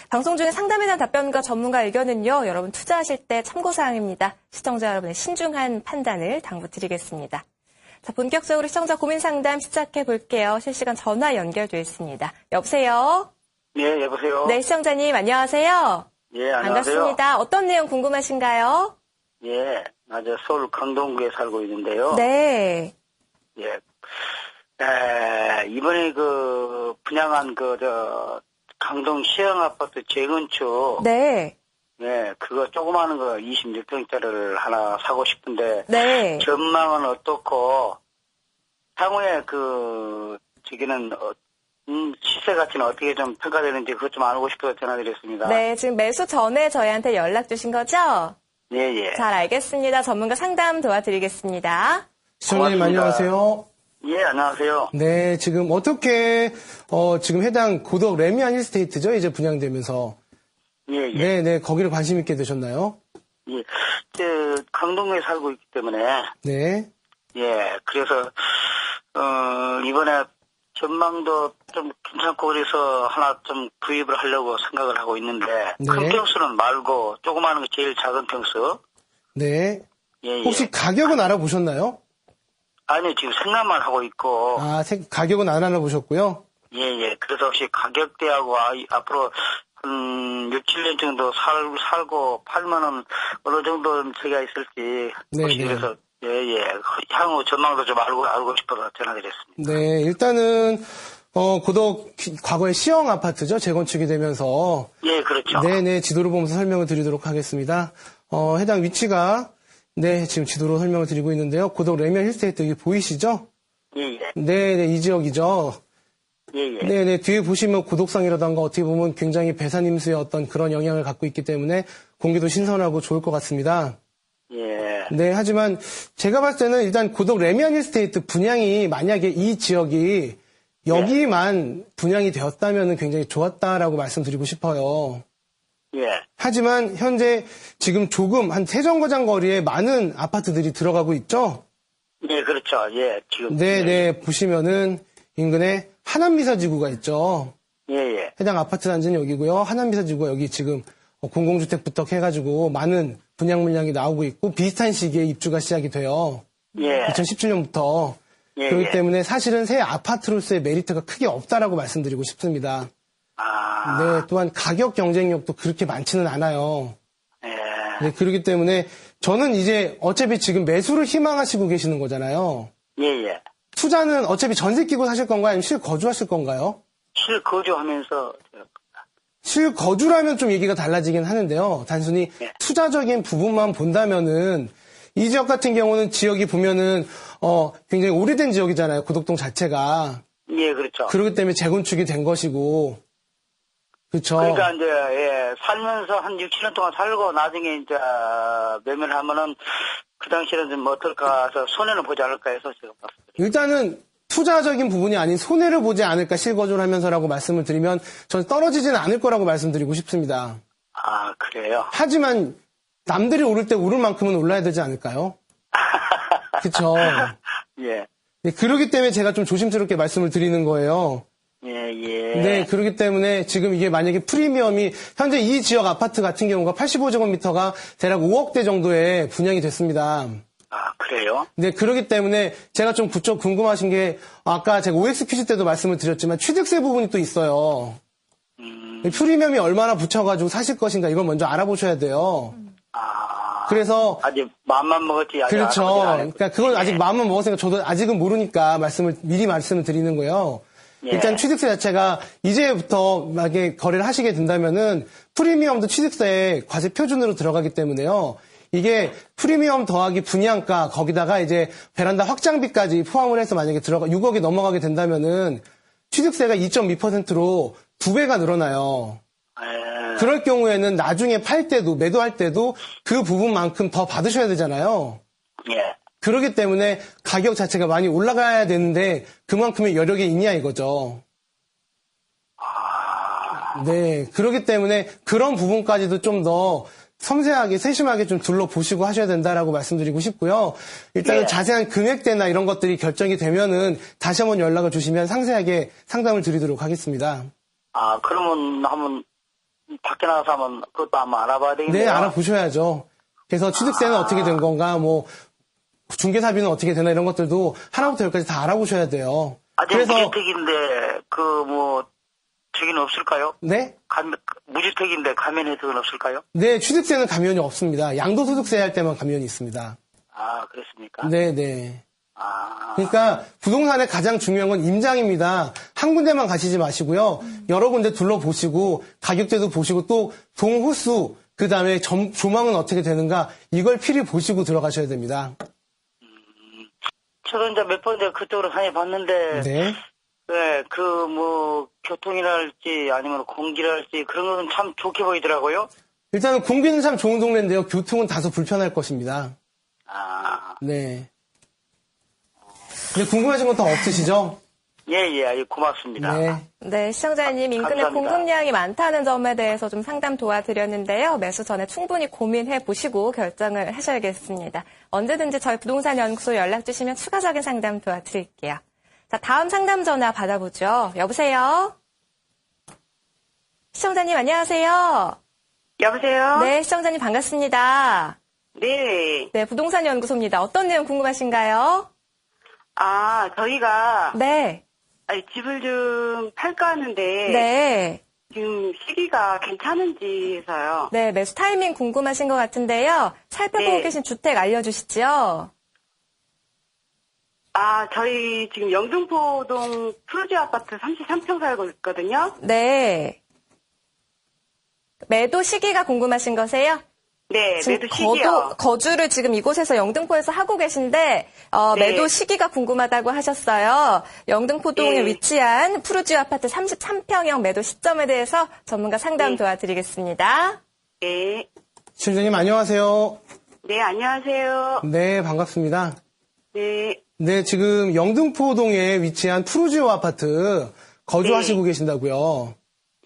방송 중에 상담에 대한 답변과 전문가 의견은요, 여러분 투자하실 때 참고사항입니다. 시청자 여러분의 신중한 판단을 당부드리겠습니다. 자, 본격적으로 시청자 고민상담 시작해볼게요. 실시간 전화 연결되어 있습니다. 여보세요? 네, 여보세요? 네, 시청자님 안녕하세요. 예, 안녕하세요. 반갑습니다. 어떤 내용 궁금하신가요? 예, 나 서울 강동구에 살고 있는데요. 네. 예. 이번에 분양한 강동 시형 아파트 재건축. 네. 예, 그거 조그마한 거 26평짜리를 하나 사고 싶은데. 네. 전망은 어떻고, 향후에 저기는, 시세 가치는 어떻게 좀 평가되는지 그것 좀 알고 싶어서 전화드렸습니다. 네, 지금 매수 전에 저희한테 연락 주신 거죠? 예, 예. 잘 알겠습니다. 전문가 상담 도와드리겠습니다. 시청자님 고맙습니다. 안녕하세요. 예, 안녕하세요. 네, 지금 어떻게, 지금 해당 고덕 레미안 힐스테이트죠? 이제 분양되면서. 예, 예. 네, 거기를 관심 있게 되셨나요? 예. 강동구에 살고 있기 때문에, 네. 예, 그래서, 이번에 전망도 좀 괜찮고 그래서 하나 좀 구입을 하려고 생각을 하고 있는데, 네. 큰 평수는 말고, 조그마한 거 제일 작은 평수. 네. 예, 혹시 예. 가격은 알아보셨나요? 아니요, 지금 생각만 하고 있고, 가격은 안 알아보셨고요. 예, 예. 그래서 혹시 가격대하고 앞으로 한 6, 7년 정도 살고 팔면은 어느 정도 저기가 있을지. 네, 혹시 네. 그래서, 예, 예. 향후 전망도 좀 알고 싶어서 전화드렸습니다. 네, 일단은, 고덕, 과거에 시형 아파트죠? 재건축이 되면서. 예, 그렇죠. 네네, 지도를 보면서 설명을 드리도록 하겠습니다. 해당 위치가, 네, 지금 지도로 설명을 드리고 있는데요. 고덕 레미안 힐스테이트 여기 보이시죠? 예, 예. 네네, 이 지역이죠. 예, 예. 네네, 뒤에 보시면 고독상이라던가 어떻게 보면 굉장히 배산임수의 어떤 그런 영향을 갖고 있기 때문에 공기도 신선하고 좋을 것 같습니다. 예. 네, 하지만 제가 봤을 때는 일단 고덕 레미안 힐스테이트 분양이 만약에 이 지역이 여기만 분양이 되었다면 굉장히 좋았다라고 말씀드리고 싶어요. 예. 하지만 현재 지금 조금 한 세정거장 거리에 많은 아파트들이 들어가고 있죠? 예, 그렇죠. 예, 지금. 네네, 보시면은 인근에 하남미사지구가 있죠. 예, 예. 해당 아파트 단지는 여기고요. 하남미사지구가 여기 지금 공공주택부터 해가지고 많은 분양 물량이 나오고 있고 비슷한 시기에 입주가 시작이 돼요. 예. 2017년부터. 예, 그렇기 예. 때문에 사실은 새 아파트로서의 메리트가 크게 없다라고 말씀드리고 싶습니다. 아. 네, 또한 가격 경쟁력도 그렇게 많지는 않아요. 예. 네, 그렇기 때문에 저는 이제 어차피 지금 매수를 희망하시고 계시는 거잖아요. 예, 예. 투자는 어차피 전세 끼고 사실 건가요? 아니면 실거주하실 건가요? 실거주하면서, 실거주라면 좀 얘기가 달라지긴 하는데요. 단순히 예. 투자적인 부분만 본다면은 이 지역 같은 경우는 지역이 보면은 굉장히 오래된 지역이잖아요. 고덕동 자체가. 예, 그렇죠. 그렇기 때문에 재건축이 된 것이고. 그렇죠. 그러니까 이제 예, 살면서 한 6, 7년 동안 살고 나중에 이제 매매를 하면은 그 당시에는 좀 어떨까 해서 손해는 보지 않을까 해서 제가 봤습니다. 일단은 투자적인 부분이 아닌 손해를 보지 않을까 실거주를 하면서라고 말씀을 드리면 저는 떨어지지는 않을 거라고 말씀드리고 싶습니다. 아, 그래요? 하지만 남들이 오를 때 오를 만큼은 올라야 되지 않을까요? 그렇죠. 예. 네, 그렇기 때문에 제가 좀 조심스럽게 말씀을 드리는 거예요. 예, 예. 네, 그렇기 때문에 지금 이게 만약에 프리미엄이 현재 이 지역 아파트 같은 경우가 85제곱미터가 대략 5억대 정도에 분양이 됐습니다. 아, 그래요? 네, 그렇기 때문에 제가 좀 부쩍 궁금하신 게 아까 제가 OX 퀴즈 때도 말씀을 드렸지만 취득세 부분이 또 있어요. 프리미엄이 얼마나 붙여가지고 사실 것인가 이걸 먼저 알아보셔야 돼요. 아. 그래서 아직 마음만 먹었지. 아직 그렇죠. 알아보진 않았고. 그러니까 그걸 아직 마음만 먹었으니까 저도 아직은 모르니까 미리 말씀을 드리는 거예요. 예. 일단 취득세 자체가 이제부터 만약에 거래를 하시게 된다면은 프리미엄도 취득세에 과세 표준으로 들어가기 때문에요. 이게 프리미엄 더하기 분양가 거기다가 이제 베란다 확장비까지 포함을 해서 만약에 6억이 넘어가게 된다면은 취득세가 2.2%로 2배가 늘어나요. 예. 그럴 경우에는 나중에 팔 때도 매도할 때도 그 부분만큼 더 받으셔야 되잖아요. 예. 그렇기 때문에 가격 자체가 많이 올라가야 되는데 그만큼의 여력이 있냐 이거죠. 네, 그렇기 때문에 그런 부분까지도 좀 더 섬세하게 세심하게 좀 둘러보시고 하셔야 된다라고 말씀드리고 싶고요. 일단은 예. 자세한 금액대나 이런 것들이 결정이 되면은 다시 한번 연락을 주시면 상세하게 상담을 드리도록 하겠습니다. 아, 그러면 한번 밖에 나가서 한번 그것도 한번 알아봐야 되겠네요. 네, 알아보셔야죠. 그래서 취득세는 어떻게 된 건가, 뭐 중개사비는 어떻게 되나 이런 것들도 하나부터 열까지 다 알아보셔야 돼요. 아직 무주택인데 저기는 없을까요? 네? 무주택인데 감면 혜택은 없을까요? 네, 취득세는 감면이 없습니다. 양도소득세 할 때만 감면이 있습니다. 아, 그렇습니까? 네. 아, 그러니까 부동산의 가장 중요한 건 임장입니다. 한 군데만 가시지 마시고요. 여러 군데 둘러보시고 가격대도 보시고 또 동호수 그다음에 조망은 어떻게 되는가 이걸 필히 보시고 들어가셔야 됩니다. 저도 이제 몇 번 그쪽으로 다녀봤는데 네. 네, 교통이랄지 아니면 공기랄지 그런 거는 참 좋게 보이더라고요. 일단은 공기는 참 좋은 동네인데요. 교통은 다소 불편할 것입니다. 아, 네. 근데 궁금하신 건 더 없으시죠? 예, 고맙습니다. 네. 네, 시청자님 인근에 감사합니다. 공급량이 많다는 점에 대해서 좀 상담 도와드렸는데요. 매수 전에 충분히 고민해 보시고 결정을 하셔야겠습니다. 언제든지 저희 부동산 연구소 연락 주시면 추가적인 상담 도와드릴게요. 자, 다음 상담 전화 받아보죠. 여보세요? 시청자님 안녕하세요. 여보세요? 네, 시청자님 반갑습니다. 네. 네, 부동산 연구소입니다. 어떤 내용 궁금하신가요? 저희가 네. 집을 좀 팔까 하는데 네. 지금 시기가 괜찮은지 해서요. 네, 매수 타이밍 궁금하신 것 같은데요. 살펴보고 네. 계신 주택 알려주시죠. 저희 지금 영등포동 푸르지 아파트 33평 살고 있거든요. 네. 매도 시기가 궁금하신 거세요? 네, 지금 매도 시기요. 거주를 지금 이곳에서 영등포에서 하고 계신데 네. 매도 시기가 궁금하다고 하셨어요. 영등포동에 네. 위치한 푸르지 아파트 33평형 매도 시점에 대해서 전문가 상담 네. 도와드리겠습니다. 네. 시청자님 안녕하세요. 네, 안녕하세요. 네, 반갑습니다. 네. 네, 지금 영등포동에 위치한 푸르지오 아파트 거주하시고 계신다고요.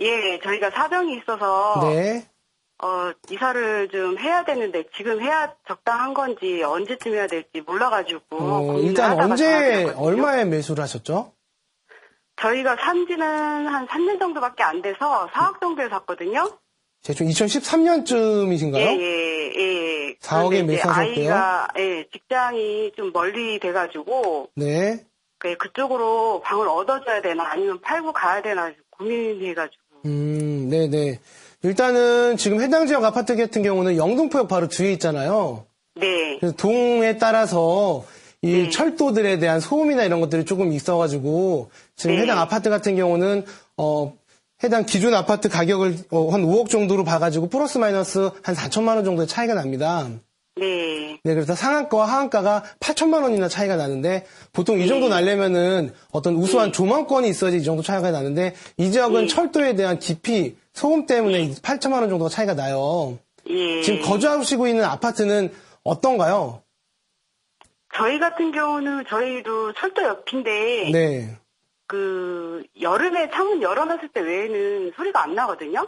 예, 저희가 사정이 있어서 네. 이사를 좀 해야 되는데 지금 해야 적당한 건지 언제쯤 해야 될지 몰라가지고 고민을 일단 하다가 언제 전화드렸거든요. 얼마에 매수를 하셨죠? 저희가 산 지는 한 3년 정도밖에 안 돼서 4억 정도에 샀거든요. 대충 2013년쯤이신가요? 예. 4억에 그런데 이제 매수하셨고요. 아이가 직장이 좀 멀리 돼가지고 네. 그쪽으로 방을 얻어줘야 되나 아니면 팔고 가야 되나 고민해가지고. 네네. 일단은 지금 해당 지역 아파트 같은 경우는 영등포역 바로 뒤에 있잖아요. 네. 그래서 동에 따라서 이 네. 철도들에 대한 소음이나 이런 것들이 조금 있어가지고 지금 네. 해당 아파트 같은 경우는 해당 기준 아파트 가격을 한 5억 정도로 봐가지고 플러스 마이너스 한 4천만 원 정도의 차이가 납니다. 네. 네, 그래서 상한가와 하한가가 8천만 원이나 차이가 나는데 보통 이 정도 나려면은 어떤 우수한 조망권이 있어야지 이 정도 차이가 나는데 이 지역은 철도에 대한 깊이, 소음 때문에 8천만 원 정도가 차이가 나요. 예. 지금 거주하시고 있는 아파트는 어떤가요? 저희 같은 경우는 저희도 철도 옆인데 네. 여름에 창문 열어놨을 때 외에는 소리가 안 나거든요.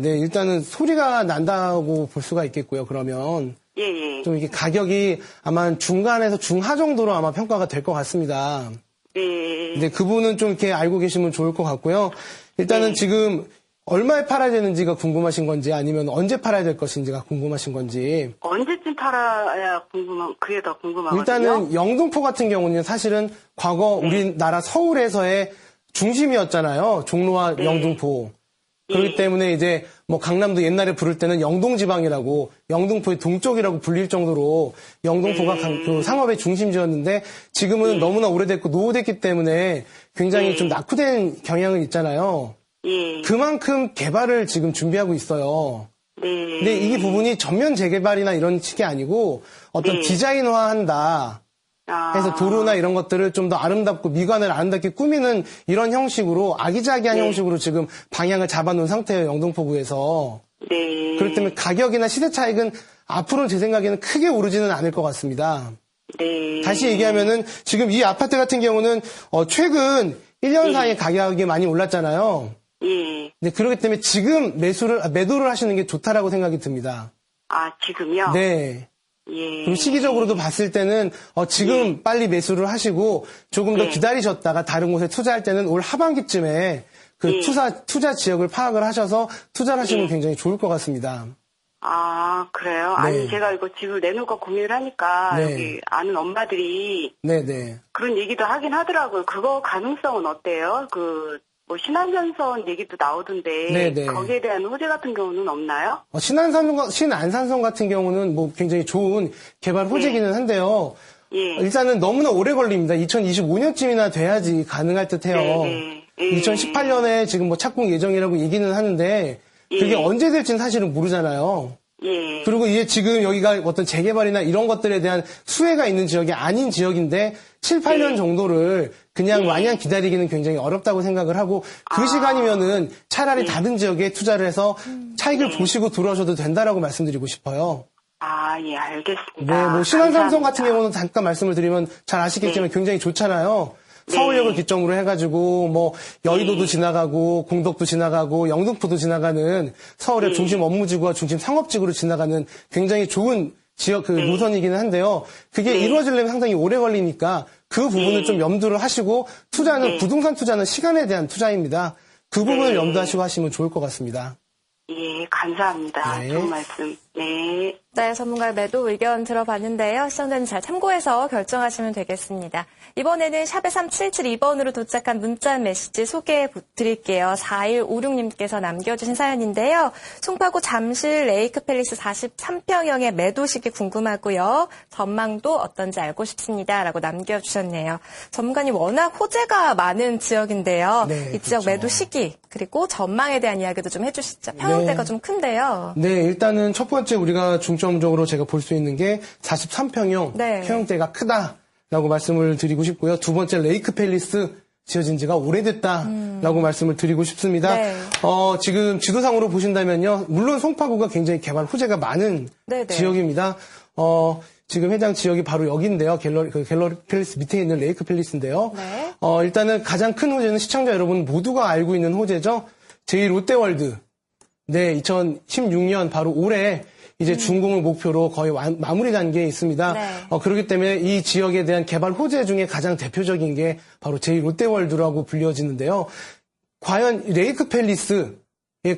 네. 일단은 소리가 난다고 볼 수가 있겠고요. 그러면 예. 좀 이게 가격이 아마 중간에서 중하 정도로 아마 평가가 될 것 같습니다. 네. 네, 그분은 좀 이렇게 알고 계시면 좋을 것 같고요. 일단은 네. 지금 얼마에 팔아야 되는지가 궁금하신 건지 아니면 언제 팔아야 될 것인지가 궁금하신 건지. 언제쯤 팔아야 그게 더 궁금하거든요. 일단은 영등포 같은 경우는 사실은 과거 우리나라 서울에서의 중심이었잖아요. 종로와 영등포. 그렇기 때문에 이제 뭐 강남도 옛날에 부를 때는 영동지방이라고 영등포의 동쪽이라고 불릴 정도로 영등포가 그 상업의 중심지였는데 지금은 너무나 오래됐고 노후됐기 때문에 굉장히 좀 낙후된 경향은 있잖아요. 예. 그만큼 개발을 지금 준비하고 있어요. 네. 근데 이 부분이 전면 재개발이나 이런 식이 아니고 어떤 디자인화한다. 해서 도로나 이런 것들을 좀 더 아름답고 미관을 아름답게 꾸미는 이런 형식으로 아기자기한 형식으로 지금 방향을 잡아놓은 상태예요. 영등포구에서. 네. 그렇기 때문에 가격이나 시세 차익은 앞으로는 제 생각에는 크게 오르지는 않을 것 같습니다. 네. 다시 얘기하면은 지금 이 아파트 같은 경우는 최근 1년 사이에 가격이 많이 올랐잖아요. 예. 네, 그렇기 때문에 지금 매도를 하시는 게 좋다라고 생각이 듭니다. 지금요? 네. 예. 그리고 시기적으로도 봤을 때는 지금 빨리 매수를 하시고 조금 더 기다리셨다가 다른 곳에 투자할 때는 올 하반기쯤에 그 투자 지역을 파악을 하셔서 투자를 하시면 굉장히 좋을 것 같습니다. 그래요? 네. 아니, 제가 이거 집을 내놓을까 고민을 하니까, 네. 여기 아는 엄마들이 네네. 그런 얘기도 하긴 하더라고요. 그거 가능성은 어때요? 신안산선 얘기도 나오던데, 네네. 거기에 대한 호재 같은 경우는 없나요? 신안산선 같은 경우는 뭐 굉장히 좋은 개발 호재기는 한데요. 예. 일단은 너무나 오래 걸립니다. 2025년쯤이나 돼야지 가능할 듯 해요. 네. 2018년에 지금 뭐 착공 예정이라고 얘기는 하는데 그게 언제 될지는 사실은 모르잖아요. 예. 그리고 이게 지금 여기가 어떤 재개발이나 이런 것들에 대한 수혜가 있는 지역이 아닌 지역인데 7, 8년 정도를 그냥 마냥 기다리기는 굉장히 어렵다고 생각을 하고 그 시간이면은 차라리 다른 지역에 투자를 해서 차익을 보시고 들어오셔도 된다라고 말씀드리고 싶어요. 아, 예, 알겠습니다. 네, 뭐 신안삼성 감사합니다. 같은 경우는 잠깐 말씀을 드리면 잘 아시겠지만 굉장히 좋잖아요. 서울역을 네. 기점으로 해가지고 뭐 여의도도 지나가고 공덕도 지나가고 영등포도 지나가는 서울의 중심 업무지구와 중심 상업지구로 지나가는 굉장히 좋은 지역 그 노선이기는 한데요. 그게 이루어지려면 상당히 오래 걸리니까 그 부분을 좀 염두를 하시고 투자는 부동산 투자는 시간에 대한 투자입니다. 그 부분을 염두하시고 하시면 좋을 것 같습니다. 예, 감사합니다. 네. 좋은 말씀. 네. 네, 전문가의 매도 의견 들어봤는데요. 시청자님 잘 참고해서 결정하시면 되겠습니다. 이번에는 샵에 3772번으로 도착한 문자 메시지 소개해 드릴게요. 4156님께서 남겨주신 사연인데요. 송파구 잠실 레이크팰리스 43평형의 매도 시기 궁금하고요. 전망도 어떤지 알고 싶습니다. 라고 남겨주셨네요. 전문가님 워낙 호재가 많은 지역인데요. 네, 이 지역 그렇죠. 매도 시기 그리고 전망에 대한 이야기도 좀 해주시죠. 평형대가 좀 큰데요. 네, 일단은 첫 번째 우리가 중점적으로 제가 볼 수 있는 게 43평형 네. 평형대가 크다라고 말씀을 드리고 싶고요. 두 번째 레이크팰리스 지어진 지가 오래됐다라고 말씀을 드리고 싶습니다. 네. 지금 지도상으로 보신다면요. 물론 송파구가 굉장히 개발 호재가 많은 네, 네. 지역입니다. 지금 해당 지역이 바로 여기인데요. 갤러리 팰리스 밑에 있는 레이크 팰리스인데요. 네. 일단은 가장 큰 호재는 시청자 여러분 모두가 알고 있는 호재죠. 제2롯데월드. 네, 2016년 바로 올해 이제 준공을 목표로 거의 마무리 단계에 있습니다. 네. 그렇기 때문에 이 지역에 대한 개발 호재 중에 가장 대표적인 게 바로 제2롯데월드라고 불려지는데요. 과연 레이크 팰리스의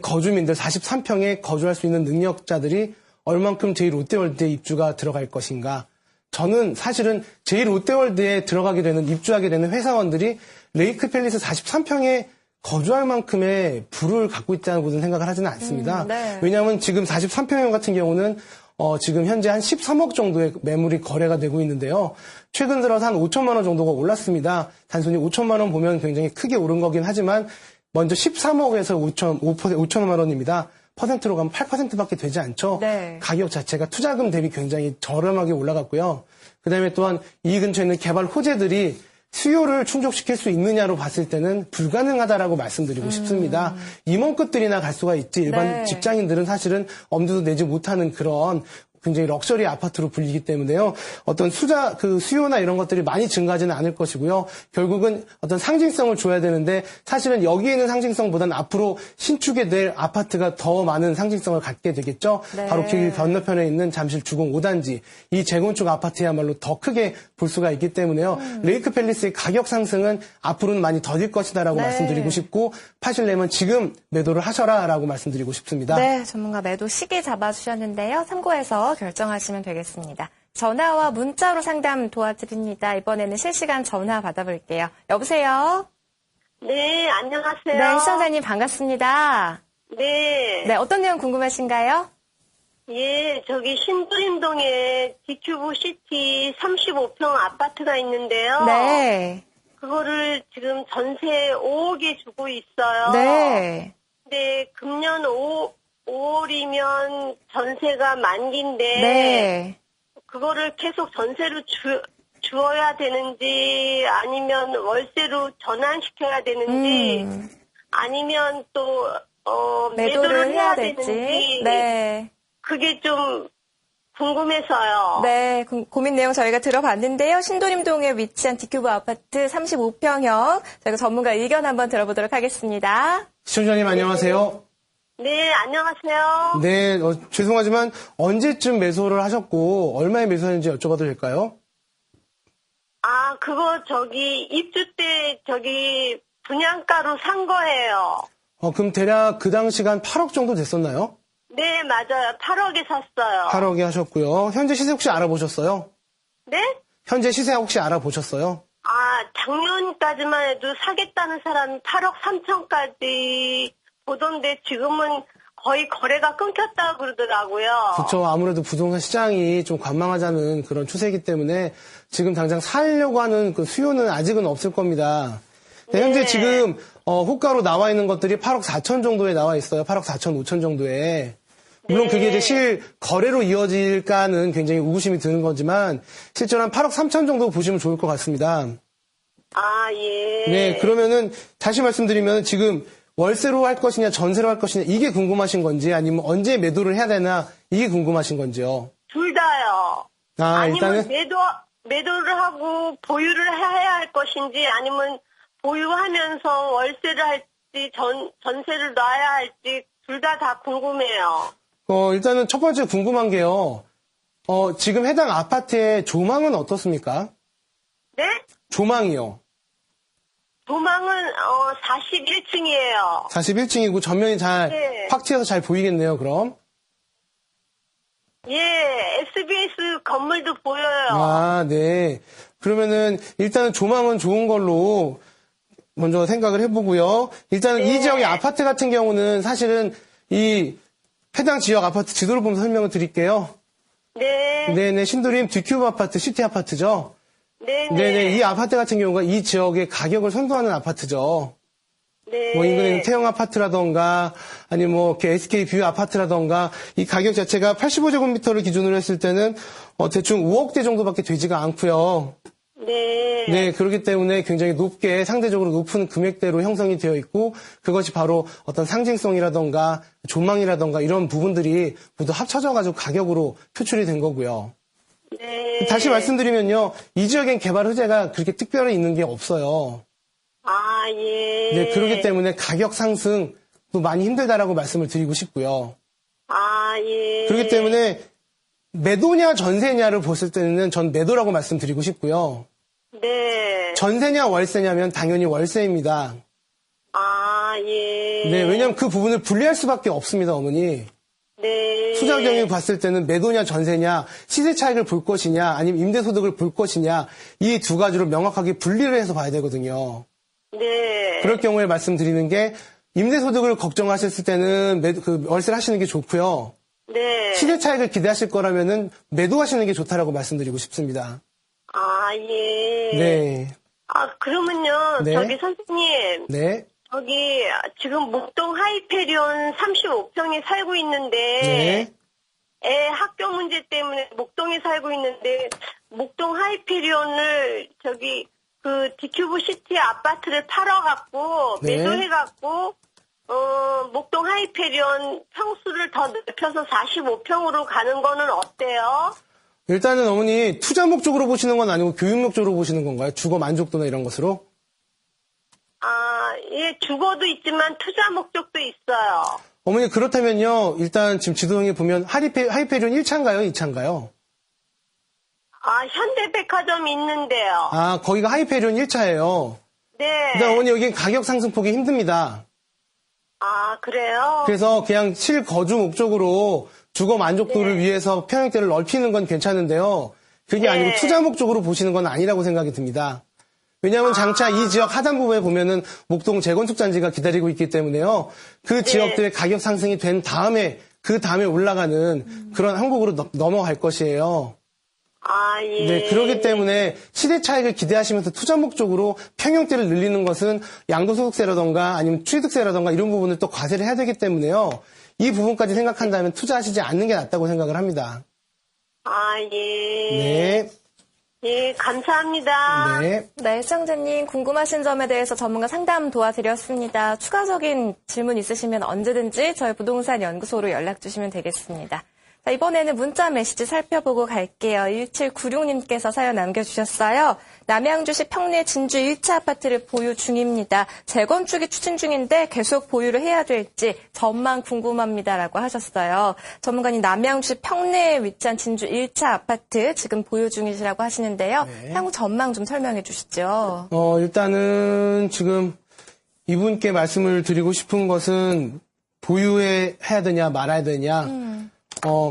거주민들 43평에 거주할 수 있는 능력자들이 얼만큼 제2롯데월드에 입주가 들어갈 것인가. 저는 사실은 제2롯데월드에 들어가게 되는, 입주하게 되는 회사원들이 레이크 팰리스 43평에 거주할 만큼의 부를 갖고 있다는 것은 생각을 하지는 않습니다. 네. 왜냐하면 지금 43평형 같은 경우는 지금 현재 한 13억 정도의 매물이 거래가 되고 있는데요. 최근 들어서 한 5천만 원 정도가 올랐습니다. 단순히 5천만 원 보면 굉장히 크게 오른 거긴 하지만 먼저 13억에서 5천만 원입니다. 퍼센트로 가면 8%밖에 되지 않죠. 네. 가격 자체가 투자금 대비 굉장히 저렴하게 올라갔고요. 그다음에 또한 이 근처에 있는 개발 호재들이 수요를 충족시킬 수 있느냐로 봤을 때는 불가능하다라고 말씀드리고 싶습니다. 임원 끝들이나 갈 수가 있지 일반 네. 직장인들은 사실은 엄두도 내지 못하는 그런 굉장히 럭셔리 아파트로 불리기 때문에요. 어떤 수요나 이런 것들이 많이 증가하지는 않을 것이고요. 결국은 어떤 상징성을 줘야 되는데 사실은 여기에 있는 상징성보다는 앞으로 신축에 될 아파트가 더 많은 상징성을 갖게 되겠죠. 네. 바로 길 건너편에 있는 잠실 주공 5단지 이 재건축 아파트야말로 더 크게 볼 수가 있기 때문에요. 레이크 팰리스의 가격 상승은 앞으로는 많이 더딜 것이다라고 네. 말씀드리고 싶고 파실려면 지금 매도를 하셔라라고 말씀드리고 싶습니다. 네, 전문가 매도 시기 잡아주셨는데요. 참고해서 결정하시면 되겠습니다. 전화와 문자로 상담 도와드립니다. 이번에는 실시간 전화 받아볼게요. 여보세요? 네, 안녕하세요. 네, 시청자님 반갑습니다. 네. 네, 어떤 내용 궁금하신가요? 예, 저기 신도림동에 디큐브 시티 35평 아파트가 있는데요. 네. 그거를 지금 전세 5억에 주고 있어요. 네. 근데 금년 5월이면 전세가 만기인데 네. 그거를 계속 전세로 주어야 되는지 아니면 월세로 전환시켜야 되는지 아니면 또 매도를 해야 되는지 네. 그게 좀 궁금해서요. 네, 고민 내용 저희가 들어봤는데요. 신도림동에 위치한 디큐브 아파트 35평형 저희가 전문가 의견 한번 들어보도록 하겠습니다. 시청자님 안녕하세요. 네, 안녕하세요. 네, 죄송하지만 언제쯤 매수를 하셨고 얼마에 매수하는지 여쭤봐도 될까요? 아, 그거 입주 때 분양가로 산 거예요. 그럼 대략 그 당시가 한 8억 정도 됐었나요? 네, 맞아요. 8억에 샀어요. 8억에 하셨고요. 현재 시세 혹시 알아보셨어요? 네? 현재 시세 혹시 알아보셨어요? 아, 작년까지만 해도 사겠다는 사람이 8억 3천까지 보던데 지금은 거의 거래가 끊겼다고 그러더라고요. 그렇죠. 아무래도 부동산 시장이 좀 관망하자는 그런 추세이기 때문에 지금 당장 살려고 하는 그 수요는 아직은 없을 겁니다. 네, 현재 지금 호가로 나와 있는 것들이 8억 4천 정도에 나와 있어요. 8억 4천 5천 정도에. 물론 그게 이제 실 거래로 이어질까는 굉장히 의구심이 드는 거지만 실제로 한 8억 3천 정도 보시면 좋을 것 같습니다. 아, 예. 네, 그러면은 다시 말씀드리면 지금 월세로 할 것이냐 전세로 할 것이냐 이게 궁금하신 건지 아니면 언제 매도를 해야 되나 이게 궁금하신 건지요? 둘 다요. 아, 아니면 일단은 매도를 하고 보유를 해야 할 것인지 아니면 보유하면서 월세를 할지 전세를 놔야 할지 둘 다 궁금해요. 일단은 첫 번째 궁금한 게요. 지금 해당 아파트의 조망은 어떻습니까? 네? 조망이요. 도망은 41층이에요. 41층이고 전면이 잘 네. 확 트여서 잘 보이겠네요, 그럼. 예, SBS 건물도 보여요. 아, 네. 그러면은 일단은 조망은 좋은 걸로 먼저 생각을 해보고요. 일단은 이 지역의 아파트 같은 경우는 사실은 이 해당 지역 아파트 지도를 보면서 설명을 드릴게요. 네. 네네, 신도림 뒷큐브 아파트, 시티 아파트죠. 네네. 네네, 이 아파트 같은 경우가 이 지역의 가격을 선도하는 아파트죠. 네. 뭐 인근에 태영 아파트라던가 아니면 뭐 이렇게 SK 뷰 아파트라던가 이 가격 자체가 85제곱미터를 기준으로 했을 때는 대충 5억대 정도밖에 되지가 않고요. 네. 네, 그렇기 때문에 굉장히 높게 상대적으로 높은 금액대로 형성이 되어 있고 그것이 바로 어떤 상징성이라던가 조망이라던가 이런 부분들이 모두 합쳐져가지고 가격으로 표출이 된 거고요. 네. 다시 말씀드리면요, 이 지역엔 개발 호재가 그렇게 특별히 있는 게 없어요. 아, 예. 네, 그렇기 때문에 가격 상승도 많이 힘들다라고 말씀을 드리고 싶고요. 아, 예. 그렇기 때문에 매도냐 전세냐를 보실 때는 전 매도라고 말씀드리고 싶고요. 네. 전세냐 월세냐면 당연히 월세입니다. 아, 예. 네, 왜냐하면 그 부분을 분리할 수밖에 없습니다, 어머니. 네. 투자 경영을 봤을 때는 매도냐 전세냐, 시세 차익을 볼 것이냐, 아니면 임대소득을 볼 것이냐, 이 두 가지로 명확하게 분리를 해서 봐야 되거든요. 네. 그럴 경우에 말씀드리는 게 임대소득을 걱정하셨을 때는 월세를 하시는 게 좋고요. 네. 시세 차익을 기대하실 거라면은 매도하시는 게 좋다라고 말씀드리고 싶습니다. 아, 예. 네. 아, 그러면요. 네. 저기 선생님. 네. 저기 지금 목동 하이페리온 35평에 살고 있는데 네. 애 학교 문제 때문에 목동에 살고 있는데 목동 하이페리온을 저기 그 디큐브 시티 아파트를 팔아갖고 네. 매도해갖고 목동 하이페리온 평수를 더 넓혀서 45평으로 가는 거는 어때요? 일단은 어머니 투자 목적으로 보시는 건 아니고 교육 목적으로 보시는 건가요? 주거 만족도나 이런 것으로? 아, 예, 주거도 있지만 투자 목적도 있어요. 어머니 그렇다면요. 일단 지금 지도상에 보면 하이페리온 1차인가요? 2차인가요? 아, 현대백화점 있는데요. 아, 거기가 하이페리온 1차예요. 네. 일단 어머니 여기 가격 상승폭이 힘듭니다. 아, 그래요? 그래서 그냥 실거주 목적으로 주거 만족도를 위해서 평형대를 넓히는 건 괜찮은데요. 그게 아니고 투자 목적으로 보시는 건 아니라고 생각이 듭니다. 왜냐하면 장차 이 지역 하단부에 보면은 목동 재건축 단지가 기다리고 있기 때문에요. 그 지역들의 가격 상승이 된 다음에 그 다음에 올라가는 그런 항목으로 넘어갈 것이에요. 아, 예. 네, 그렇기 때문에 시대 차익을 기대하시면서 투자 목적으로 평형대를 늘리는 것은 양도소득세라던가 아니면 취득세라던가 이런 부분을 또 과세를 해야 되기 때문에요. 이 부분까지 생각한다면 투자하시지 않는 게 낫다고 생각을 합니다. 아, 예. 네. 예, 감사합니다. 네. 네, 시청자님 궁금하신 점에 대해서 전문가 상담 도와드렸습니다. 추가적인 질문 있으시면 언제든지 저희 부동산 연구소로 연락 주시면 되겠습니다. 자, 이번에는 문자 메시지 살펴보고 갈게요. 1796님께서 사연 남겨주셨어요. 남양주시 평내 진주 1차 아파트를 보유 중입니다. 재건축이 추진 중인데 계속 보유를 해야 될지 전망 궁금합니다라고 하셨어요. 전문가님 남양주시 평내에 위치한 진주 1차 아파트 지금 보유 중이시라고 하시는데요. 향후 전망 좀 설명해 주시죠. 일단은 지금 이분께 말씀을 드리고 싶은 것은 보유해야 되냐 말아야 되냐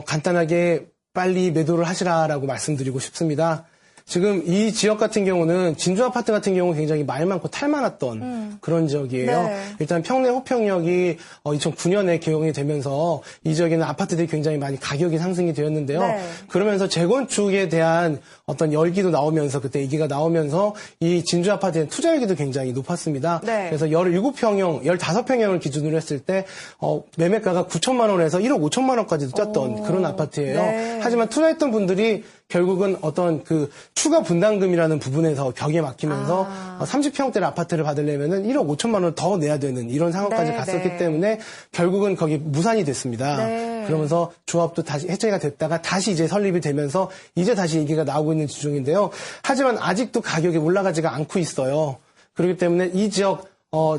간단하게 빨리 매도를 하시라라고 말씀드리고 싶습니다. 지금 이 지역 같은 경우는 진주 아파트 같은 경우 굉장히 말 많고 탈 많았던 그런 지역이에요. 네. 일단 평내 호평역이 2009년에 개용이 되면서 이 지역에는 아파트들이 굉장히 많이 가격이 상승이 되었는데요. 네. 그러면서 재건축에 대한 어떤 열기도 나오면서 그때 얘기가 나오면서 이 진주 아파트의 투자 열기도 굉장히 높았습니다. 네. 그래서 17평형, 15평형을 기준으로 했을 때 매매가가 9천만 원에서 1억 5천만 원까지도 뛰었던 그런 아파트예요. 네. 하지만 투자했던 분들이 결국은 어떤 그 추가 분담금이라는 부분에서 벽에 막히면서 30평대의 아파트를 받으려면은 1억 5천만 원을 더 내야 되는 이런 상황까지 네, 갔었기 네. 때문에 결국은 거기 무산이 됐습니다. 네. 그러면서 조합도 다시 해체가 됐다가 다시 이제 설립이 되면서 이제 다시 얘기가 나오고 있는 중인데요. 하지만 아직도 가격이 올라가지가 않고 있어요. 그렇기 때문에 이 지역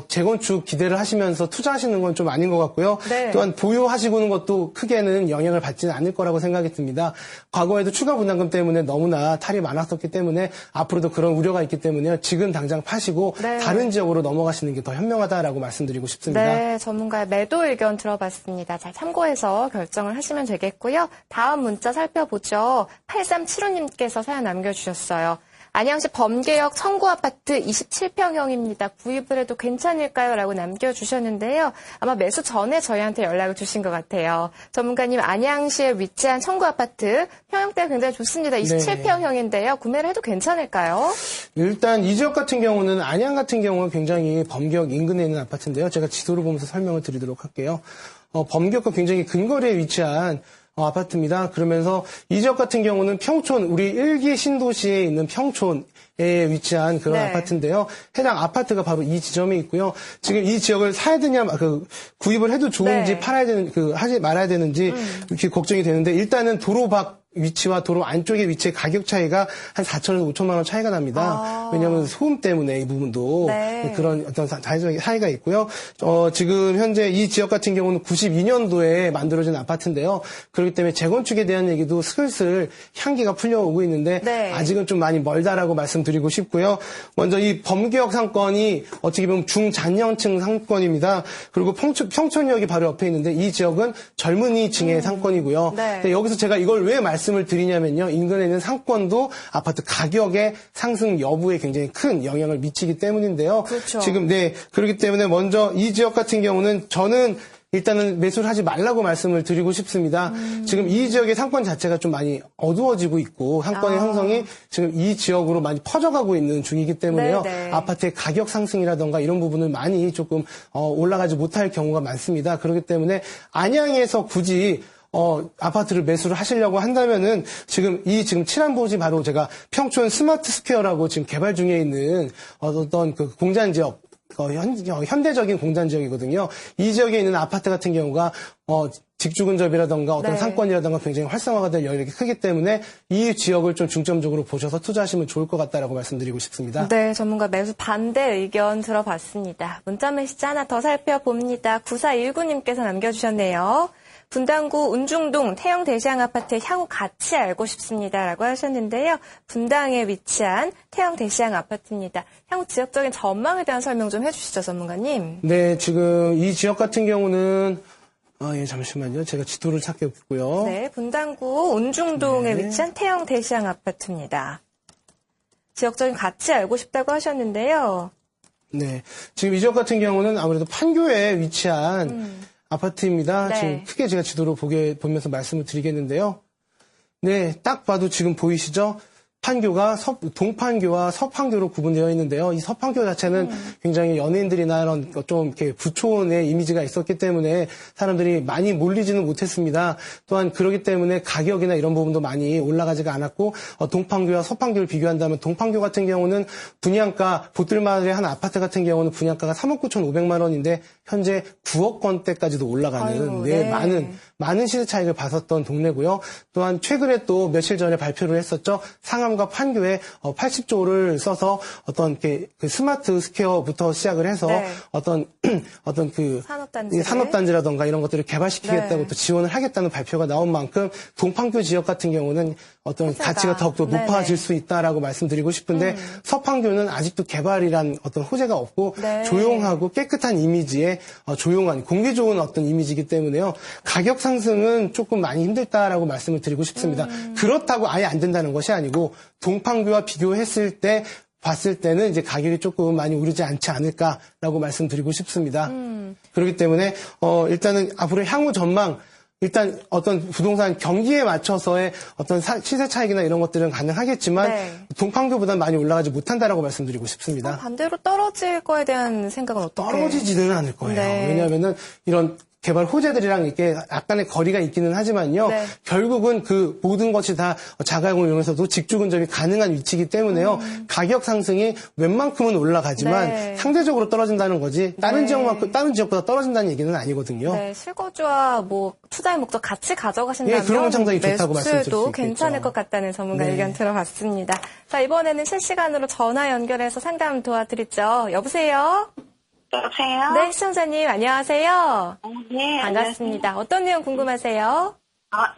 재건축 기대를 하시면서 투자하시는 건 좀 아닌 것 같고요. 네. 또한 보유하시고는 것도 크게는 영향을 받지는 않을 거라고 생각이 듭니다. 과거에도 추가 분담금 때문에 너무나 탈이 많았었기 때문에 앞으로도 그런 우려가 있기 때문에 지금 당장 파시고 네. 다른 지역으로 넘어가시는 게 더 현명하다라고 말씀드리고 싶습니다. 네, 전문가의 매도 의견 들어봤습니다. 잘 참고해서 결정을 하시면 되겠고요. 다음 문자 살펴보죠. 8375님께서 사연 남겨주셨어요. 안양시 범계역 청구아파트 27평형입니다. 구입을 해도 괜찮을까요? 라고 남겨주셨는데요. 아마 매수 전에 저희한테 연락을 주신 것 같아요. 전문가님, 안양시에 위치한 청구아파트 평형대가 굉장히 좋습니다. 27평형인데요. 구매를 해도 괜찮을까요? 일단 이 지역 같은 경우는 안양 같은 경우는 굉장히 범계역 인근에 있는 아파트인데요. 제가 지도를 보면서 설명을 드리도록 할게요. 범계역과 굉장히 근거리에 위치한 아파트입니다. 그러면서 이 지역 같은 경우는 평촌, 우리 1기 신도시에 있는 평촌에 위치한 그런 네. 아파트인데요. 해당 아파트가 바로 이 지점에 있고요. 지금 이 지역을 사야 되냐, 구입을 해도 좋은지 네. 팔아야 되는, 하지 말아야 되는지 이렇게 걱정이 되는데 일단은 도로 밖 위치와 도로 안쪽의 위치의 가격 차이가 한 4천에서 5천만 원 차이가 납니다. 왜냐하면 소음 때문에 이 부분도 네. 그런 어떤 차이가 있고요. 지금 현재 이 지역 같은 경우는 92년도에 만들어진 아파트인데요. 그렇기 때문에 재건축에 대한 얘기도 슬슬 향기가 풀려오고 있는데 네. 아직은 좀 많이 멀다라고 말씀드리고 싶고요. 먼저 이 범계역 상권이 어떻게 보면 중장년층 상권입니다. 그리고 평촌역이 바로 옆에 있는데 이 지역은 젊은이층의 상권이고요. 네. 근데 여기서 제가 이걸 왜 말씀을 드리냐면요. 인근에 있는 상권도 아파트 가격의 상승 여부에 굉장히 큰 영향을 미치기 때문인데요. 그렇죠. 지금 그렇기 때문에 먼저 이 지역 같은 경우는 저는 일단은 매수를 하지 말라고 말씀을 드리고 싶습니다. 지금 이 지역의 상권 자체가 좀 많이 어두워지고 있고 상권의 형성이 지금 이 지역으로 많이 퍼져가고 있는 중이기 때문에요. 네네. 아파트의 가격 상승이라던가 이런 부분을 많이 조금 올라가지 못할 경우가 많습니다. 그렇기 때문에 안양에서 굳이 아파트를 매수를 하시려고 한다면은 지금 칠안보지 바로 제가 평촌 스마트 스퀘어라고 지금 개발 중에 있는 어떤 그 공단 지역 현대적인 공단 지역이거든요. 이 지역에 있는 아파트 같은 경우가 직주 근접이라던가 어떤 네. 상권이라던가 굉장히 활성화가 될 여력이 크기 때문에 이 지역을 좀 중점적으로 보셔서 투자하시면 좋을 것 같다라고 말씀드리고 싶습니다. 네, 전문가 매수 반대 의견 들어봤습니다. 문자 메시지 하나 더 살펴봅니다. 9419님께서 남겨주셨네요. 분당구 운중동 태영 대시양 아파트의 향후 가치 알고 싶습니다라고 하셨는데요. 분당에 위치한 태영 대시양 아파트입니다. 향후 지역적인 전망에 대한 설명 좀 해주시죠, 전문가님. 네, 지금 이 지역 같은 경우는 잠시만요. 제가 지도를 찾겠고요. 네, 분당구 운중동에 위치한 태영 대시양 아파트입니다. 지역적인 가치 알고 싶다고 하셨는데요. 네, 지금 이 지역 같은 경우는 아무래도 판교에 위치한 아파트입니다. 네. 지금 크게 제가 지도로 보면서 말씀을 드리겠는데요. 네, 딱 봐도 지금 보이시죠? 판교가 동판교와 서판교로 구분되어 있는데요. 이 서판교 자체는 굉장히 연예인들이나 이런 좀 이렇게 부촌의 이미지가 있었기 때문에 사람들이 많이 몰리지는 못했습니다. 또한 그렇기 때문에 가격이나 이런 부분도 많이 올라가지가 않았고 동판교와 서판교를 비교한다면 동판교 같은 경우는 분양가 보틀마을의 한 아파트 같은 경우는 분양가가 3억 9,500만 원인데 현재 9억 원대까지도 올라가는 아유, 네. 많은 시세 차익을 봤었던 동네고요. 또한 최근에 또 며칠 전에 발표를 했었죠. 상암과 판교에 80조를 써서 어떤 그 스마트 스퀘어부터 시작을 해서 네. 어떤 그 산업단지라던가 이런 것들을 개발시키겠다고 네. 또 지원을 하겠다는 발표가 나온 만큼 동판교 지역 같은 경우는 어떤 호재가. 가치가 더욱더 네네. 높아질 수 있다라고 말씀드리고 싶은데 서판교는 아직도 개발이란 어떤 호재가 없고 네. 조용하고 깨끗한 이미지의 조용한 공기 좋은 어떤 이미지이기 때문에요. 가격 상승은 조금 많이 힘들다라고 말씀을 드리고 싶습니다. 그렇다고 아예 안 된다는 것이 아니고 동판교와 비교했을 때 봤을 때는 이제 가격이 조금 많이 오르지 않지 않을까라고 말씀드리고 싶습니다. 그렇기 때문에 일단은 앞으로 향후 전망 일단 어떤 부동산 경기에 맞춰서의 어떤 시세 차익이나 이런 것들은 가능하겠지만 네. 동판교보다 많이 올라가지 못한다라고 말씀드리고 싶습니다. 반대로 떨어질 거에 대한 생각은 어떻게? 떨어지지는 않을 거예요. 네. 왜냐하면은 이런 개발 호재들이랑 이렇게 약간의 거리가 있기는 하지만요. 네. 결국은 그 모든 것이 다 자가용을 이용해서도 직주 근접이 가능한 위치이기 때문에요. 가격 상승이 웬만큼은 올라가지만 네. 상대적으로 떨어진다는 거지 다른 네. 다른 지역보다 떨어진다는 얘기는 아니거든요. 네, 실거주와 뭐 투자의 목적 같이 가져가신다면 예, 그런 건 상당히 좋다고 말씀드릴 수 매수도 있겠죠. 괜찮을 것 같다는 전문가 네. 의견 들어봤습니다. 자, 이번에는 실시간으로 전화 연결해서 상담 도와드리죠. 여보세요? 여보세요? 네, 시청자님 안녕하세요. 네, 반갑습니다. 어떤 내용 궁금하세요?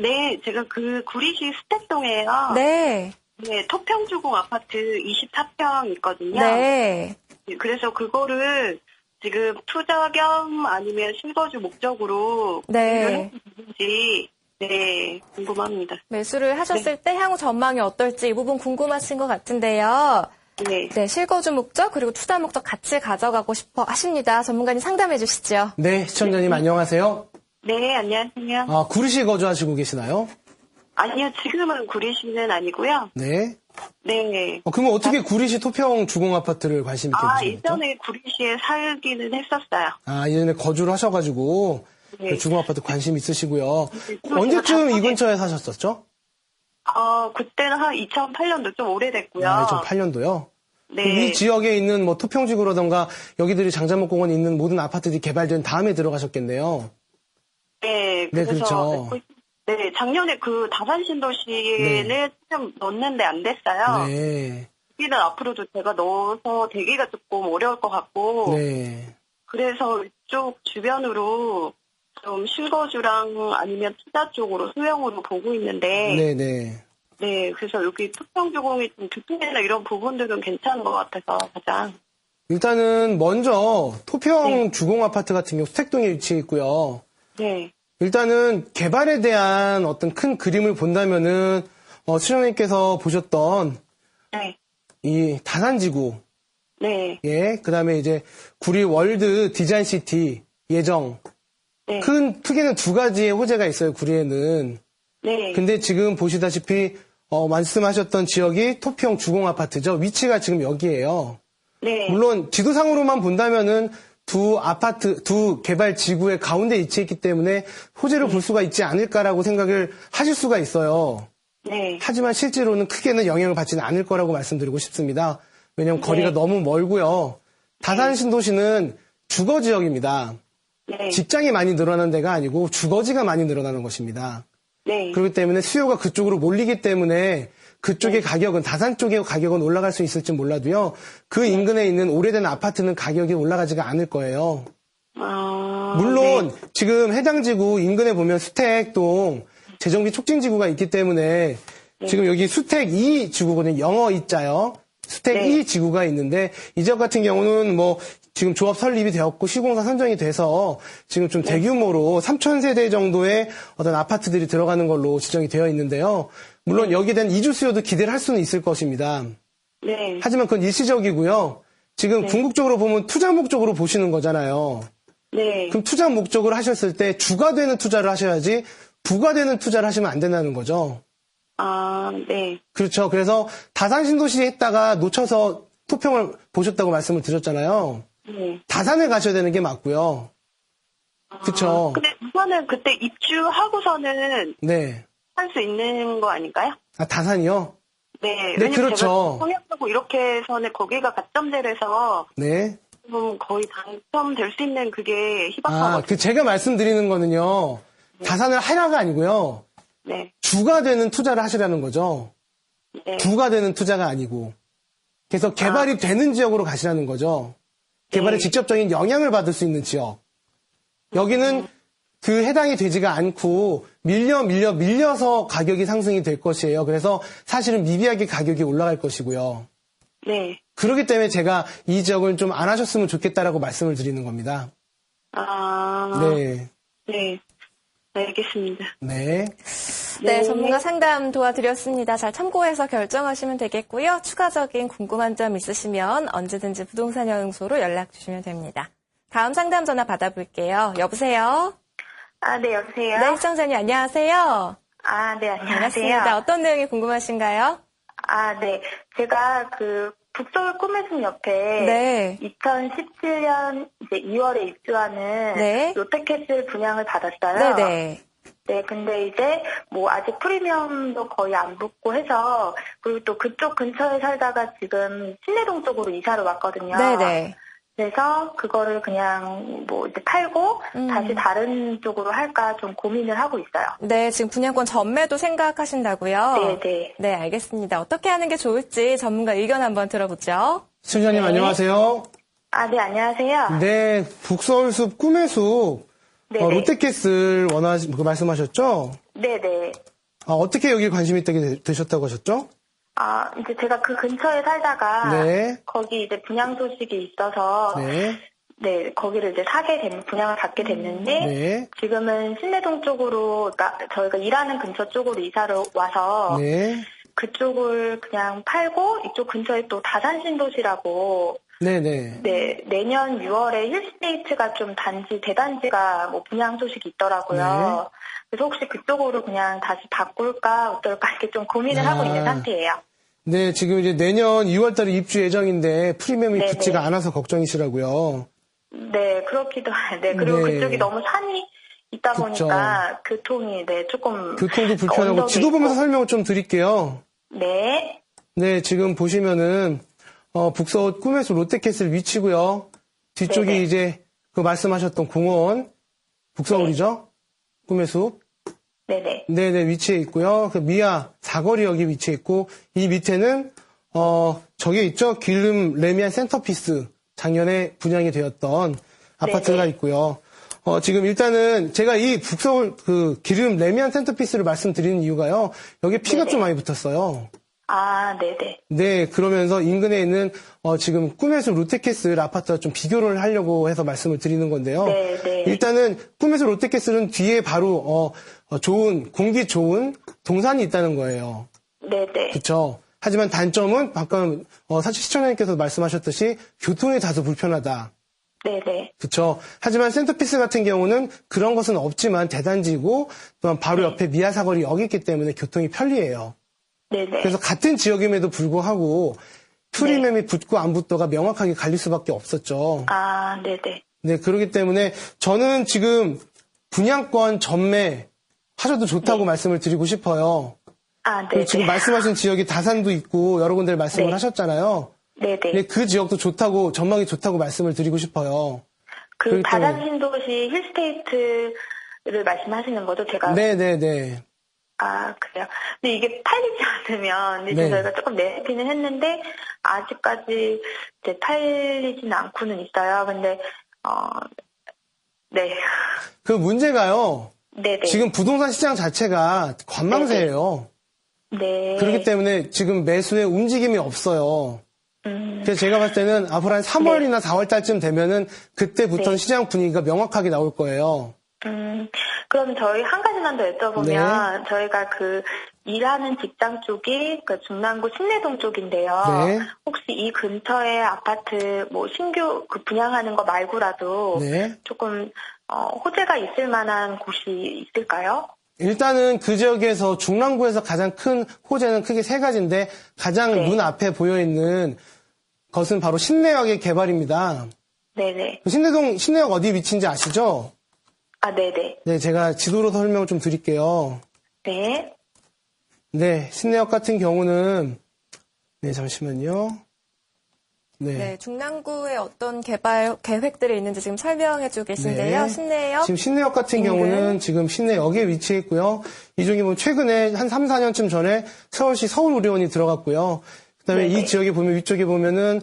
네, 제가 그 구리시 수택동에요. 네. 네, 토평주공 아파트 24평 있거든요. 네. 그래서 그거를 지금 투자 겸 아니면 실거주 목적으로 네. 있는지 네, 궁금합니다. 매수를 하셨을 때 향후 전망이 어떨지 이 부분 궁금하신 것 같은데요. 네. 네, 실거주 목적 그리고 투자 목적 같이 가져가고 싶어 하십니다. 전문가님 상담해 주시죠. 네, 시청자님 안녕하세요. 네, 안녕하세요. 구리시 거주하시고 계시나요? 아니요, 지금은 구리시는 아니고요. 네. 네. 그러면 어떻게 구리시 토평 주공 아파트를 관심 있게 보시는 거죠? 예전에 구리시에 살기는 했었어요. 예전에 거주를 하셔가지고 네. 주공 아파트 관심 있으시고요. 네, 언제쯤 이 제가 근처에 사셨었죠? 그때는 한 2008년도 좀 오래됐고요. 2008년도요. 네. 이 지역에 있는 뭐 토평지구라던가 여기들이 장자목공원에 있는 모든 아파트들이 개발된 다음에 들어가셨겠네요. 네, 네, 그래서 그렇죠. 네, 작년에 그 다산신도시를 좀 넣었는데 안 됐어요. 네. 여기는 앞으로도 제가 넣어서 되기가 조금 어려울 것 같고 네. 그래서 이쪽 주변으로 좀 실거주랑 아니면 투자 쪽으로 소형으로 보고 있는데 네네. 네, 그래서 여기 토평주공이 좀 교통이나 이런 부분들은 괜찮은 것 같아서 가장 일단은 먼저 토평 네. 주공 아파트 같은 경우 수택동에 위치해 있고요. 네, 일단은 개발에 대한 어떤 큰 그림을 본다면은 수정님께서 보셨던 네, 이 다산지구, 네, 그다음에 이제 구리 월드 디자인 시티 예정. 네, 크게는 두 가지의 호재가 있어요, 구리에는. 네, 근데 지금 보시다시피 말씀하셨던 지역이 토평 주공 아파트죠. 위치가 지금 여기예요. 네, 물론 지도상으로만 본다면은 두 개발 지구의 가운데 위치했기 때문에 호재를 볼 수가 있지 않을까라고 생각을 하실 수가 있어요. 네, 하지만 실제로는 크게는 영향을 받지는 않을 거라고 말씀드리고 싶습니다. 왜냐하면 거리가 너무 멀고요. 다산 신도시는 주거 지역입니다. 네, 직장이 많이 늘어나는 데가 아니고 주거지가 많이 늘어나는 것입니다. 네, 그렇기 때문에 수요가 그쪽으로 몰리기 때문에 그쪽의 가격은 다산 쪽의 가격은 올라갈 수 있을지 몰라도요. 그 인근에 있는 오래된 아파트는 가격이 올라가지가 않을 거예요. 물론 지금 해당 지구 인근에 보면 수택동 재정비 촉진지구가 있기 때문에 지금 여기 수택 2 지구거든요. 영어 이자요. 수택 2 지구가 있는데 이 지역 같은 경우는 뭐 지금 조합 설립이 되었고 시공사 선정이 돼서 지금 좀 대규모로 3,000세대 정도의 어떤 아파트들이 들어가는 걸로 지정이 되어 있는데요. 물론 여기에 대한 이주 수요도 기대를 할 수는 있을 것입니다. 네, 하지만 그건 일시적이고요. 지금 궁극적으로 보면 투자 목적으로 보시는 거잖아요. 네, 그럼 투자 목적으로 하셨을 때 주가 되는 투자를 하셔야지 부가 되는 투자를 하시면 안 된다는 거죠. 네, 그렇죠. 그래서 다산 신도시에 했다가 놓쳐서 토평을 보셨다고 말씀을 드렸잖아요. 네. 다산에 가셔야 되는 게 맞고요. 그렇죠. 근데 우선은 그때 입주하고서는 네. 할 수 있는 거 아닌가요? 다산이요? 네, 네, 왜냐면 그렇죠. 제가 성역하고 이렇게 해서는 거기가 가점제라서 네. 좀 거의 당첨될 수 있는 그게 희박하거든요. 제가 말씀드리는 거는요. 다산을 하라가 아니고요. 네, 주가 되는 투자를 하시라는 거죠. 네, 부가 되는 투자가 아니고. 그래서 개발이 되는 지역으로 가시라는 거죠. 개발에 직접적인 영향을 받을 수 있는 지역. 여기는 그 해당이 되지가 않고 밀려서 가격이 상승이 될 것이에요. 그래서 사실은 미비하게 가격이 올라갈 것이고요. 네. 그렇기 때문에 제가 이 지역을 좀 안 하셨으면 좋겠다라고 말씀을 드리는 겁니다. 네. 네. 알겠습니다. 네. 네, 전문가 상담 도와드렸습니다. 잘 참고해서 결정하시면 되겠고요. 추가적인 궁금한 점 있으시면 언제든지 부동산 연구소로 연락 주시면 됩니다. 다음 상담 전화 받아볼게요. 여보세요? 네, 여보세요? 네, 시청자님 안녕하세요. 네, 안녕하세요. 반갑습니다. 어떤 내용이 궁금하신가요? 네. 제가 그 북서울 꿈의 숲 옆에 네. 2017년 이제 2월에 입주하는 네. 롯데캐슬 분양을 받았어요. 네네. 네, 근데 이제 뭐 아직 프리미엄도 거의 안 붙고 해서 그리고 또 그쪽 근처에 살다가 지금 신내동 쪽으로 이사를 왔거든요. 네네. 그래서 그거를 그냥 뭐 이제 팔고 다시 다른 쪽으로 할까 좀 고민을 하고 있어요. 네, 지금 분양권 전매도 생각하신다고요? 네네. 네, 알겠습니다. 어떻게 하는 게 좋을지 전문가 의견 한번 들어보죠. 시청자님 안녕하세요. 아, 네, 안녕하세요. 네, 북서울숲 꿈의 숲 네네. 롯데캐슬 말씀하셨죠? 네네. 어떻게 여기 관심이 있다게 되셨다고 하셨죠? 아, 이제 제가 그 근처에 살다가 네. 거기 이제 분양 소식이 있어서 네, 거기를 이제 분양을 받게 됐는데 네. 지금은 신내동 쪽으로 그러니까 저희가 일하는 근처 쪽으로 이사를 와서 네. 그쪽을 그냥 팔고 이쪽 근처에 또 다산신도시라고 네네. 네, 내년 6월에 힐스테이트가 좀 대단지가 뭐 분양 소식이 있더라고요. 네. 그래서 혹시 그쪽으로 그냥 다시 바꿀까 어떨까 이렇게 좀 고민을 하고 있는 상태예요. 네, 지금 이제 내년 2월 달에 입주 예정인데 프리미엄이 네네. 붙지가 않아서 걱정이시라고요. 네, 그렇기도 네, 그리고 네. 그쪽이 너무 산이 있다 그쵸. 보니까 교통이 조금 교통도 불편하고 언덕이 지도 보면서 있고. 설명을 좀 드릴게요. 네. 네, 지금 보시면은 북서울 꿈의 숲 롯데캐슬 위치고요. 뒤쪽이 네네. 이제 그 말씀하셨던 공원 북서울이죠. 꿈의 숲. 네네. 네네, 위치해 있고요. 그 미아 사거리역이 위치해 있고, 이 밑에는, 저기 있죠? 기름 레미안 센터피스. 작년에 분양이 되었던 아파트가 네네. 있고요. 지금 일단은 제가 이 북서울 기름 레미안 센터피스를 말씀드리는 이유가요. 여기에 피가 네네. 좀 많이 붙었어요. 아, 네네. 네, 그러면서 인근에 있는, 지금 꿈의 숲 롯데캐슬 아파트와 좀 비교를 하려고 해서 말씀을 드리는 건데요. 네네. 일단은 꿈의 숲 롯데캐슬은 뒤에 바로, 공기 좋은 동산이 있다는 거예요. 네네. 그쵸? 하지만 단점은 방금, 사실 시청자님께서 말씀하셨듯이 교통이 다소 불편하다. 네네. 그쵸? 하지만 센터피스 같은 경우는 그런 것은 없지만 대단지고 또한 바로 옆에 미아사거리 역이 있기 때문에 교통이 편리해요. 네네. 그래서 같은 지역임에도 불구하고 프리미엄이 붙고 안 붙고가 명확하게 갈릴 수밖에 없었죠. 아, 네네. 네, 그렇기 때문에 저는 지금 분양권 전매 하셔도 좋다고 말씀을 드리고 싶어요. 아, 네네. 그리고 지금 말씀하신 지역이 다산도 있고 여러 군데 말씀을 네. 하셨잖아요. 네네. 네, 그 지역도 좋다고, 전망이 좋다고 말씀을 드리고 싶어요. 그 그렇기 때문에- 다산신도시 힐스테이트를 말씀하시는 거죠? 제가. 네네네. 아, 그래요. 근데 이게 팔리지 않으면, 이제 네. 저희가 조금 내피는 했는데, 아직까지 이제 팔리지는 않고는 있어요. 근데, 네. 그 문제가요. 네네. 지금 부동산 시장 자체가 관망세예요. 네. 그렇기 때문에 지금 매수에 움직임이 없어요. 그래서 제가 봤을 때는 앞으로 한 3월이나 4월 달쯤 되면은 그때부터 네. 시장 분위기가 명확하게 나올 거예요. 그럼 저희 한 가지만 더 여쭤보면, 저희가 일하는 직장 쪽이 중랑구 신내동 쪽인데요. 네. 혹시 이 근처에 아파트 신규 분양하는 거 말고라도 네. 조금 호재가 있을 만한 곳이 있을까요? 일단은 그 지역에서 중랑구에서 가장 큰 호재는 크게 세 가지인데 가장 네. 눈 앞에 보여있는 것은 바로 신내역의 개발입니다. 네네. 신내역 어디 위치인지 아시죠? 아, 네네. 네, 제가 지도로 설명을 좀 드릴게요. 네. 네, 신내역 같은 경우는 네, 잠시만요. 네, 중랑구에 어떤 개발 계획들이 있는지 지금 설명해주고 계신데요. 네. 신내역. 지금 신내역 같은 인근. 경우는 지금 신내역에 위치해 있고요. 이쪽에 보면 최근에 한 3, 4년쯤 전에 서울시 서울의료원이 들어갔고요. 그다음에 네네. 이 지역에 보면 위쪽에 보면은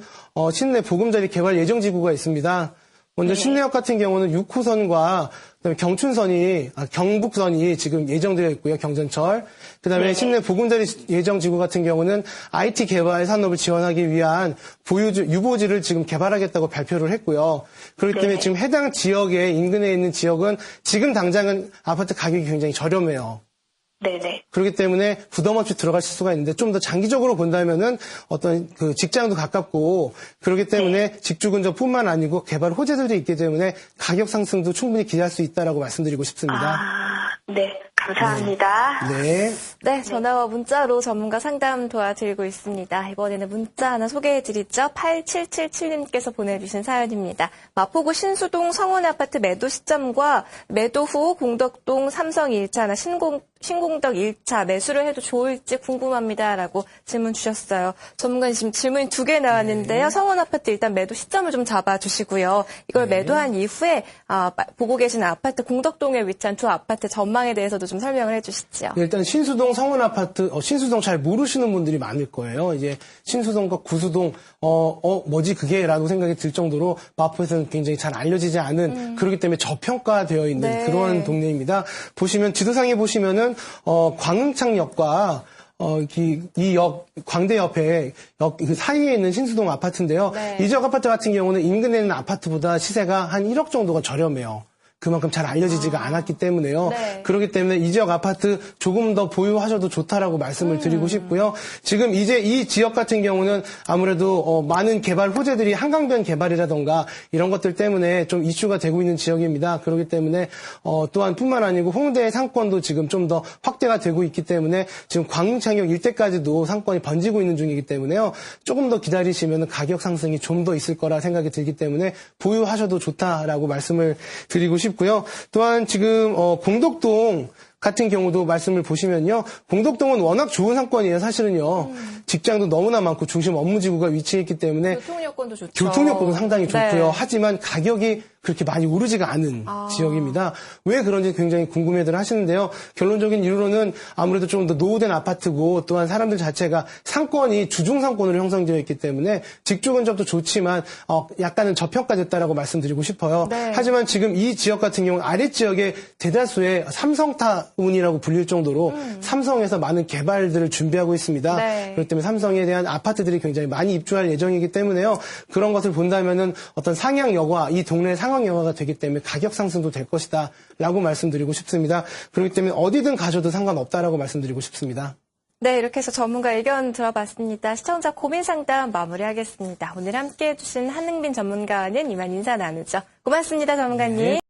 신내 보금자리 개발 예정 지구가 있습니다. 먼저 신내역 같은 경우는 6호선과 그다음에 경북선이 지금 예정되어 있고요. 경전철. 그다음에 신내 보금자리 예정 지구 같은 경우는 IT 개발 산업을 지원하기 위한 유보지를 지금 개발하겠다고 발표를 했고요. 그렇기 때문에 지금 해당 지역의 인근에 있는 지역은 지금 당장은 아파트 가격이 굉장히 저렴해요. 네네. 그렇기 때문에 부담 없이 들어가실 수가 있는데 좀 더 장기적으로 본다면은 어떤 직장도 가깝고 그렇기 때문에 직주 근접뿐만 아니고 개발 호재들이 있기 때문에 가격 상승도 충분히 기대할 수 있다라고 말씀드리고 싶습니다. 아, 네. 감사합니다. 네. 네, 전화와 문자로 전문가 상담 도와드리고 있습니다. 이번에는 문자 하나 소개해드리죠. 8777님께서 보내주신 사연입니다. 마포구 신수동 성원아파트 매도 시점과 매도 후 공덕동 삼성 1차나 신공덕 1차 매수를 해도 좋을지 궁금합니다라고 질문 주셨어요. 전문가님 지금 질문이 2개 나왔는데요. 성원아파트 일단 매도 시점을 좀 잡아주시고요. 이걸 매도한 이후에 보고 계신 아파트 공덕동에 위치한 두 아파트 전망에 대해서도 좀 설명을 해주시죠. 일단 신수동 성원 아파트, 신수동 잘 모르시는 분들이 많을 거예요. 이제 신수동과 구수동, 뭐지 그게라고 생각이 들 정도로 마포에서는 굉장히 잘 알려지지 않은 그렇기 때문에 저평가되어 있는 네. 그런 동네입니다. 보시면 지도상에 보시면은 광흥창역과 이 역, 광대 옆에 그 사이에 있는 신수동 아파트인데요. 네. 이 지역 아파트 같은 경우는 인근에 있는 아파트보다 시세가 한 1억 정도가 저렴해요. 그만큼 잘 알려지지가 않았기 때문에요. 네. 그렇기 때문에 이 지역 아파트 조금 더 보유하셔도 좋다라고 말씀을 드리고 싶고요. 지금 이제 이 지역 같은 경우는 아무래도 많은 개발 호재들이 한강변 개발이라던가 이런 것들 때문에 좀 이슈가 되고 있는 지역입니다. 그렇기 때문에 또한 뿐만 아니고 홍대 상권도 지금 좀 더 확대가 되고 있기 때문에 지금 광흥창역 일대까지도 상권이 번지고 있는 중이기 때문에요. 조금 더 기다리시면 가격 상승이 좀 더 있을 거라 생각이 들기 때문에 보유하셔도 좋다라고 말씀을 드리고 싶고요. 또한 지금 공덕동 같은 경우도 말씀을 보시면요. 공덕동은 워낙 좋은 상권이에요. 사실은요. 직장도 너무나 많고 중심 업무지구가 위치해 있기 때문에 교통여건도 좋죠. 교통여건도 상당히 좋고요. 네. 하지만 가격이 그렇게 많이 오르지가 않은 지역입니다. 왜 그런지 굉장히 궁금해들 하시는데요. 결론적인 이유로는 아무래도 좀 더 노후된 아파트고 또한 사람들 자체가 상권이 주중상권으로 형성되어 있기 때문에 직주 근접도 좋지만 약간은 저평가됐다라고 말씀드리고 싶어요. 네. 하지만 지금 이 지역 같은 경우는 아랫지역에 대다수의 삼성타운이라고 불릴 정도로 삼성에서 많은 개발들을 준비하고 있습니다. 네. 그렇기 때문에 삼성에 대한 아파트들이 굉장히 많이 입주할 예정이기 때문에요. 그런 것을 본다면은 어떤 상향 여과, 이 동네의 상황 여과가 되기 때문에 가격 상승도 될 것이다 라고 말씀드리고 싶습니다. 그렇기 때문에 어디든 가셔도 상관없다라고 말씀드리고 싶습니다. 네, 이렇게 해서 전문가 의견 들어봤습니다. 시청자 고민 상담 마무리하겠습니다. 오늘 함께해 주신 한흥빈 전문가와는 이만 인사 나누죠. 고맙습니다, 전문가님. 네.